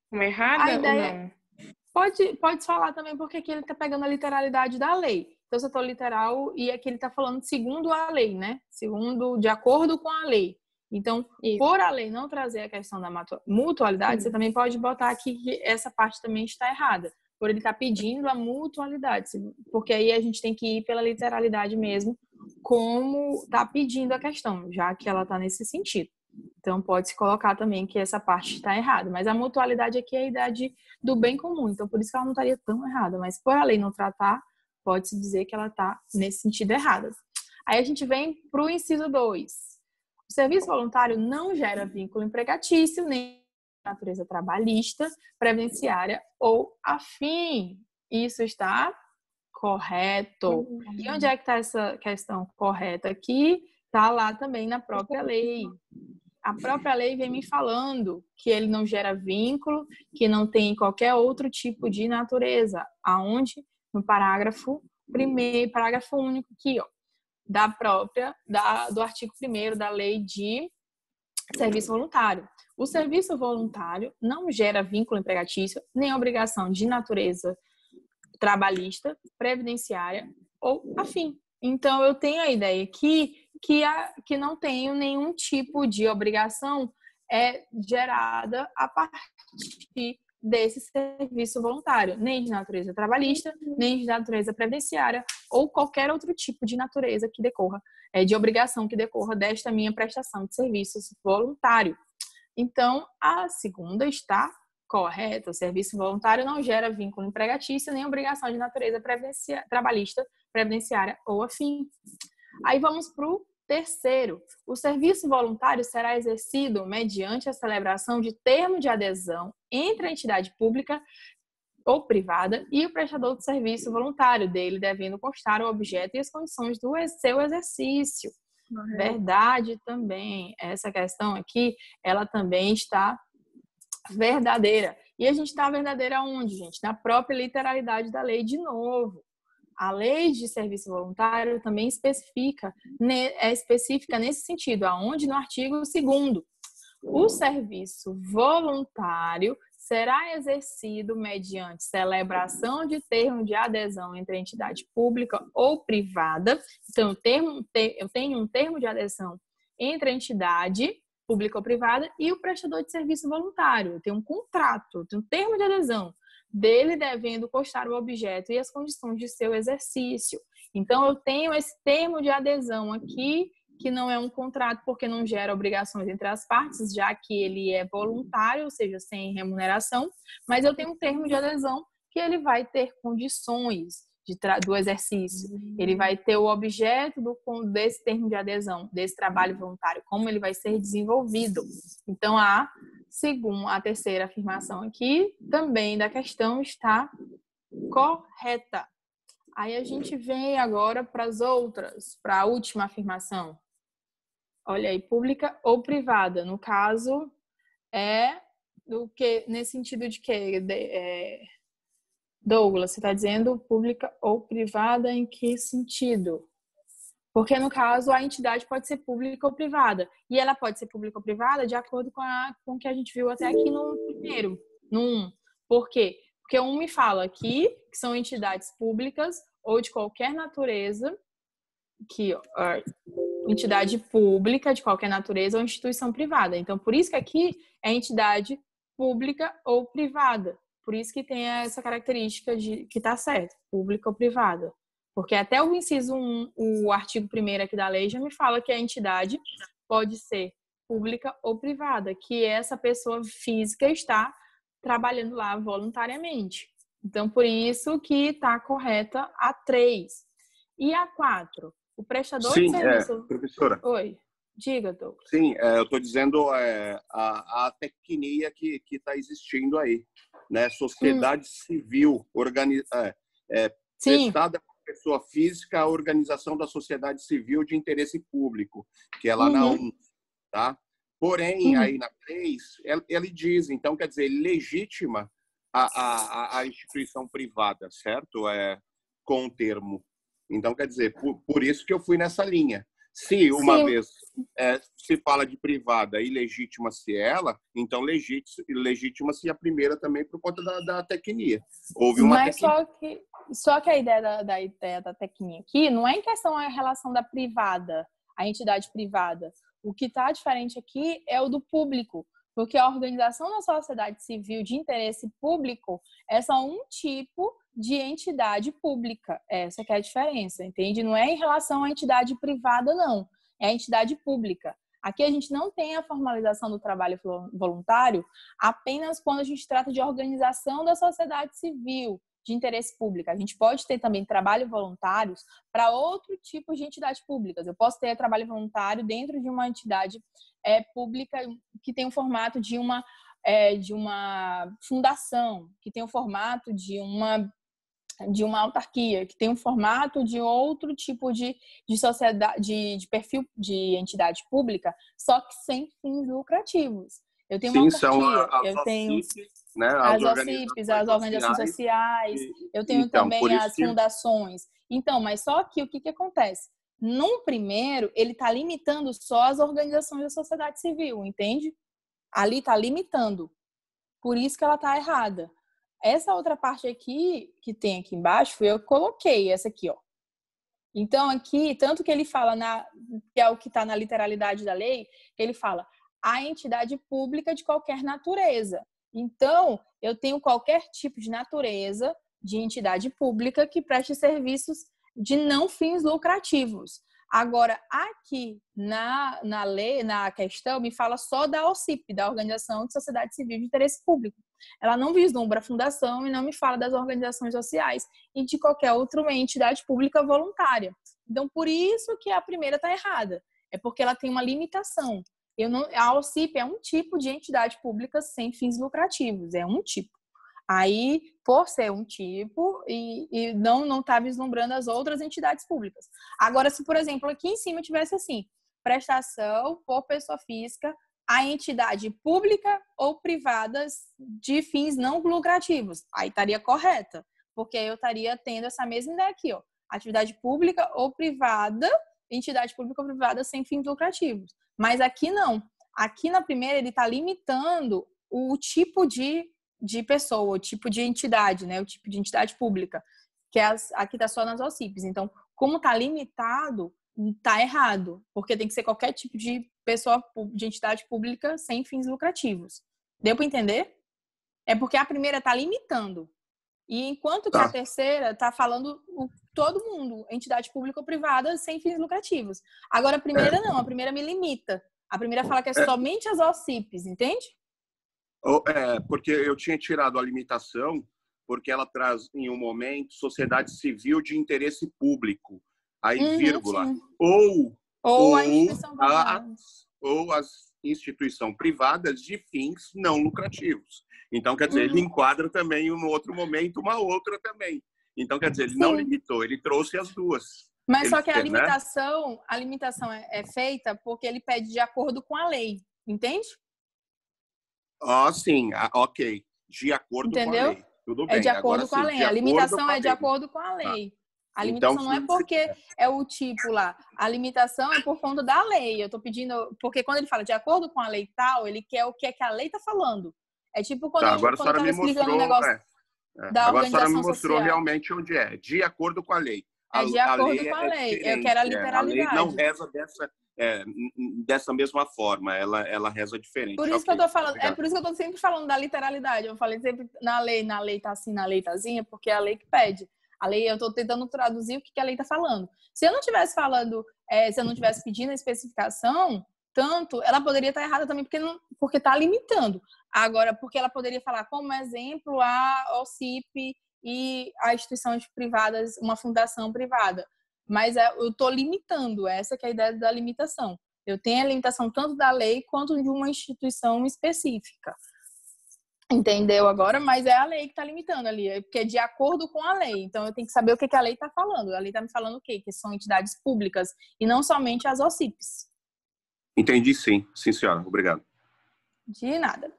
como errada ou não? Pode falar também, porque aqui ele está pegando a literalidade da lei. Então, se eu estou literal, e aqui ele está falando segundo a lei, né? De acordo com a lei. Então, isso. Por a lei não trazer a questão da mutualidade, você também pode botar aqui que essa parte também está errada. Por ele estar pedindo a mutualidade. Porque aí a gente tem que ir pela literalidade mesmo, como está pedindo a questão, já que ela está nesse sentido. Então, pode-se colocar também que essa parte está errada. Mas a mutualidade aqui é a idade do bem comum. Então, por isso que ela não estaria tão errada. Mas por a lei não tratar, pode-se dizer que ela está nesse sentido errada. Aí a gente vem para o inciso 2. O serviço voluntário não gera vínculo empregatício, nem natureza trabalhista, previdenciária ou afim. Isso está correto. E onde é que está essa questão correta aqui? Está lá também na própria lei. A própria lei vem me falando que ele não gera vínculo, que não tem qualquer outro tipo de natureza. Aonde? No parágrafo 1º, parágrafo único aqui, ó, do artigo 1º da lei de serviço voluntário. O serviço voluntário não gera vínculo empregatício nem obrigação de natureza trabalhista, previdenciária ou afim. Então, eu tenho a ideia aqui que não tenho nenhum tipo de obrigação gerada a partir desse serviço voluntário, nem de natureza trabalhista, nem de natureza previdenciária ou qualquer outro tipo de natureza que decorra, de obrigação que decorra desta minha prestação de serviços voluntário. Então, a segunda está correta. O serviço voluntário não gera vínculo empregatício nem obrigação de natureza trabalhista, previdenciária ou afim. Aí vamos para o terceiro. O serviço voluntário será exercido mediante a celebração de termo de adesão entre a entidade pública ou privada e o prestador de serviço voluntário, dele devendo constar o objeto e as condições do seu exercício. Verdade também. Essa questão aqui, ela também está verdadeira. E a gente está verdadeira onde, gente? Na própria literalidade da lei, de novo. A lei de serviço voluntário também é específica nesse sentido, aonde no artigo 2º, o serviço voluntário será exercido mediante celebração de termo de adesão entre a entidade pública ou privada. Então, eu tenho um termo de adesão entre a entidade pública ou privada e o prestador de serviço voluntário. Eu tenho um contrato, eu tenho um termo de adesão, dele devendo constar o objeto e as condições de seu exercício. Então, eu tenho esse termo de adesão aqui, que não é um contrato porque não gera obrigações entre as partes, já que ele é voluntário, ou seja, sem remuneração, mas eu tenho um termo de adesão que ele vai ter condições do exercício, ele vai ter o objeto desse termo de adesão, desse trabalho voluntário, como ele vai ser desenvolvido. Então, a terceira afirmação aqui também da questão está correta. Aí a gente vem agora para as outras, para a última afirmação. Olha aí, pública ou privada. No caso, nesse sentido de que, Douglas, você está dizendo pública ou privada em que sentido? Porque, no caso, a entidade pode ser pública ou privada. E ela pode ser pública ou privada de acordo com o que a gente viu até aqui no primeiro, no 1. Por quê? Porque o 1 me fala aqui que são entidades públicas ou de qualquer natureza, entidade pública de qualquer natureza ou instituição privada. Então, por isso que aqui é entidade pública ou privada. Por isso que tem essa característica de que está certo, pública ou privada. Porque até o inciso 1, o artigo 1º aqui da lei já me fala que a entidade pode ser pública ou privada, que essa pessoa física está trabalhando lá voluntariamente. Então, por isso que está correta a 3. E a 4? O prestador de serviço... professora. Oi, diga, Douglas. Sim, eu estou dizendo a tecnia que está existindo aí, né? Sociedade civil prestada por pessoa física à organização da sociedade civil de interesse público, que é lá na 1, tá? Porém, aí na 3, ele diz, então, quer dizer, legítima a instituição privada, certo? Com o termo. Então, quer dizer, por isso que eu fui nessa linha. Se uma vez se fala de privada e legítima-se ela, então legítima-se a primeira também por conta da tecnia. Houve uma tecnia. Só que a ideia da tecnia aqui não é em questão a relação da privada, a entidade privada. O que está diferente aqui é o do público, porque a organização da sociedade civil de interesse público é só um tipo de entidade pública. Essa que é a diferença, entende? Não é em relação à entidade privada, não. É a entidade pública. Aqui a gente não tem a formalização do trabalho voluntário apenas quando a gente trata de organização da sociedade civil de interesse público. A gente pode ter também trabalho voluntários para outro tipo de entidades públicas. Eu posso ter trabalho voluntário dentro de uma entidade pública que tem o formato de uma fundação, que tem o formato de uma autarquia, que tem um formato de outro tipo de sociedade, de perfil de entidade pública, só que sem fins lucrativos. Eu tenho uma autarquia, eu tenho né? as OCIPs, as organizações sociais, eu tenho também as fundações. Então, mas só que o que acontece? Num primeiro, ele está limitando só as organizações da sociedade civil, entende? Ali está limitando. Por isso que ela está errada. Essa outra parte aqui, que tem aqui embaixo, eu coloquei essa aqui, ó. Então, aqui, tanto que ele fala, que é o que está na literalidade da lei, ele fala a entidade pública de qualquer natureza. Então, eu tenho qualquer tipo de natureza de entidade pública que preste serviços de não fins lucrativos. Agora, aqui na lei, na questão, me fala só da OCIP, da Organização de Sociedade Civil de Interesse Público. Ela não vislumbra a fundação e não me fala das organizações sociais e de qualquer outra entidade pública voluntária. Então, por isso que a primeira está errada. É porque ela tem uma limitação. A OCIP é um tipo de entidade pública sem fins lucrativos. É um tipo. Aí, por ser um tipo, e não está vislumbrando as outras entidades públicas. Agora, se, por exemplo, aqui em cima tivesse assim, prestação por pessoa física a entidade pública ou privadas de fins não lucrativos, aí estaria correta, porque eu estaria tendo essa mesma ideia aqui, ó, atividade pública ou privada, entidade pública ou privada sem fins lucrativos. Mas aqui não. Aqui na primeira ele está limitando o tipo de pessoa, o tipo de entidade, né? O tipo de entidade pública, que aqui está só nas OCIPs. Então, como está limitado, está errado, porque tem que ser qualquer tipo de pessoa, de entidade pública sem fins lucrativos. Deu para entender? É porque a primeira está limitando. E enquanto que a terceira está falando todo mundo, entidade pública ou privada sem fins lucrativos. Agora, a primeira não, a primeira me limita. A primeira fala que é somente as OCIPs, entende? Porque eu tinha tirado a limitação, porque ela traz, em um momento, sociedade civil de interesse público. Aí, vírgula. Sim. Ou a instituição privada. Ou as instituições privadas de fins não lucrativos. Então, quer dizer, ele enquadra também, no outro momento, uma outra também. Então, quer dizer, ele não limitou, ele trouxe as duas. Mas só que a limitação é feita porque ele pede de acordo com a lei, entende? Sim, ok. De acordo com a lei. Tudo bem. É de acordo com a lei. A limitação é de acordo com a lei. A limitação então, não é porque é o tipo lá. A limitação é por conta da lei. Eu tô pedindo... Porque quando ele fala de acordo com a lei tal, ele quer o que é que a lei tá falando. É tipo quando agora a senhora me explicando mostrou, o negócio da agora a senhora me mostrou social. Realmente onde é. De acordo com a lei. É de acordo com a lei. Eu quero a literalidade. A lei não reza dessa mesma forma. Ela reza diferente. Por isso que eu tô falando. É por isso que eu tô sempre falando da literalidade. Eu falei sempre na lei tá assim, na lei tázinha, porque é a lei que pede. A lei, eu tô tentando traduzir o que a lei tá falando. Se eu não tivesse falando, se eu não tivesse pedindo a especificação, tanto, ela poderia estar errada também, porque tá limitando. Agora, porque ela poderia falar como exemplo a OCIP e a instituição privadas, uma fundação privada. Mas eu tô limitando, essa que é a ideia da limitação. Eu tenho a limitação tanto da lei quanto de uma instituição específica. Entendeu agora? Mas é a lei que está limitando ali, porque é de acordo com a lei. Então, eu tenho que saber o que a lei está falando. A lei está me falando o quê? Que são entidades públicas e não somente as OCIPs. Entendi, sim. Sim, senhora. Obrigado. De nada.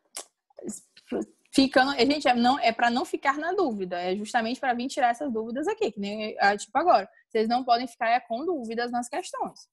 Gente, é para não ficar na dúvida. É justamente para vir tirar essas dúvidas aqui, que nem tipo agora. Vocês não podem ficar com dúvidas nas questões.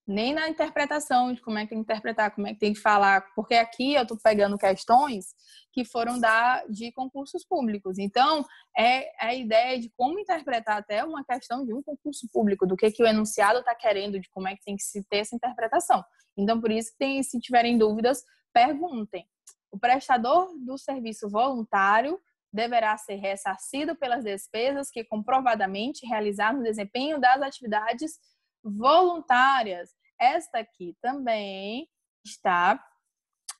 Nem na interpretação de como é que tem que interpretar, como é que tem que falar, porque aqui eu estou pegando questões que foram de concursos públicos. Então, é a ideia de como interpretar até uma questão de um concurso público, do que o enunciado está querendo, de como é que tem que se ter essa interpretação. Então, por isso que se tiverem dúvidas, perguntem. O prestador do serviço voluntário deverá ser ressarcido pelas despesas que comprovadamente realizar no desempenho das atividades voluntárias. Esta aqui também está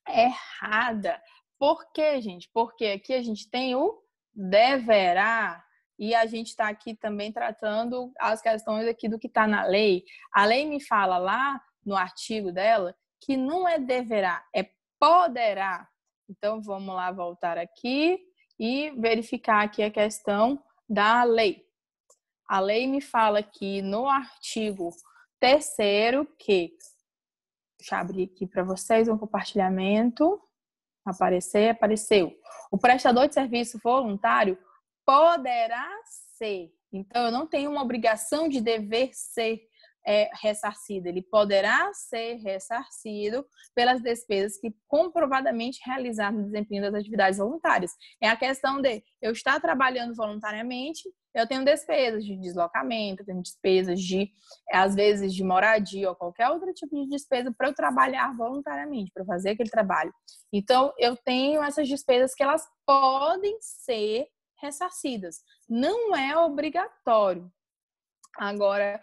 errada. Por quê, gente? Porque aqui a gente tem o deverá e a gente está aqui também tratando as questões aqui do que está na lei. A lei me fala lá no artigo dela que não é deverá, é poderá. Então, vamos lá voltar aqui e verificar aqui a questão da lei. A lei me fala aqui no artigo 3º que... Deixa eu abrir aqui para vocês um compartilhamento. Apareceu. O prestador de serviço voluntário poderá ser. Então, eu não tenho uma obrigação de dever ser ressarcido, ele poderá ser ressarcido pelas despesas que comprovadamente realizar no desempenho das atividades voluntárias. É a questão de eu estar trabalhando voluntariamente, eu tenho despesas de deslocamento, eu tenho despesas de, às vezes, de moradia ou qualquer outro tipo de despesa para eu trabalhar voluntariamente, para fazer aquele trabalho. Então, eu tenho essas despesas que elas podem ser ressarcidas. Não é obrigatório. Agora,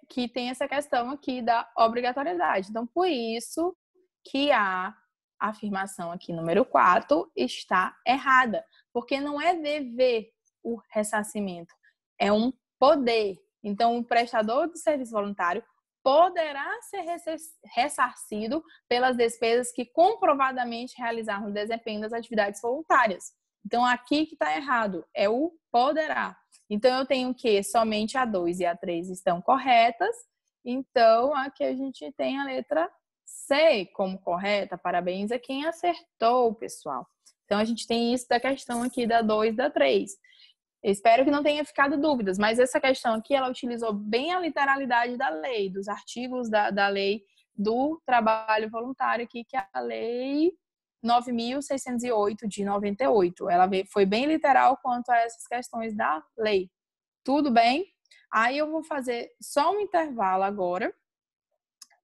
que tem essa questão aqui da obrigatoriedade. Então, por isso que a afirmação aqui, número 4, está errada. Porque não é dever o ressarcimento, é um poder. Então, o prestador de serviço voluntário poderá ser ressarcido pelas despesas que comprovadamente realizar no desempenho das atividades voluntárias. Então, aqui que está errado, é o poderá. Então, eu tenho que somente a 2 e a 3 estão corretas. Então, aqui a gente tem a letra C como correta. Parabéns a quem acertou, pessoal. Então, a gente tem isso da questão aqui da 2 e da 3. Espero que não tenha ficado dúvidas, mas essa questão aqui, ela utilizou bem a literalidade da lei, dos artigos da lei do trabalho voluntário aqui, que é a lei 9.608 de 98. Ela foi bem literal quanto a essas questões da lei. Tudo bem? Aí eu vou fazer só um intervalo agora,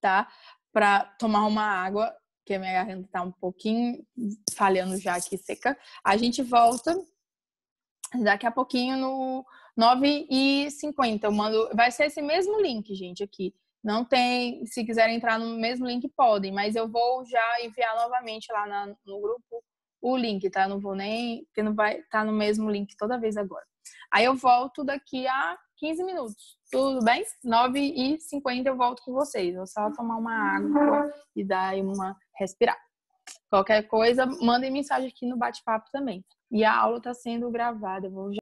tá? Para tomar uma água, que a minha garganta tá um pouquinho falhando já aqui, seca. A gente volta daqui a pouquinho no 9h50. Eu mando, vai ser esse mesmo link, gente, aqui. Não tem, se quiserem entrar no mesmo link, podem, mas eu vou já enviar novamente lá no grupo o link, tá? Não vou nem, porque não vai estar no mesmo link toda vez agora. Aí eu volto daqui a 15 minutos, tudo bem? 9h50 eu volto com vocês. Vou só tomar uma água e dar uma respirada. Qualquer coisa, mandem mensagem aqui no bate-papo também. E a aula está sendo gravada. Eu vou já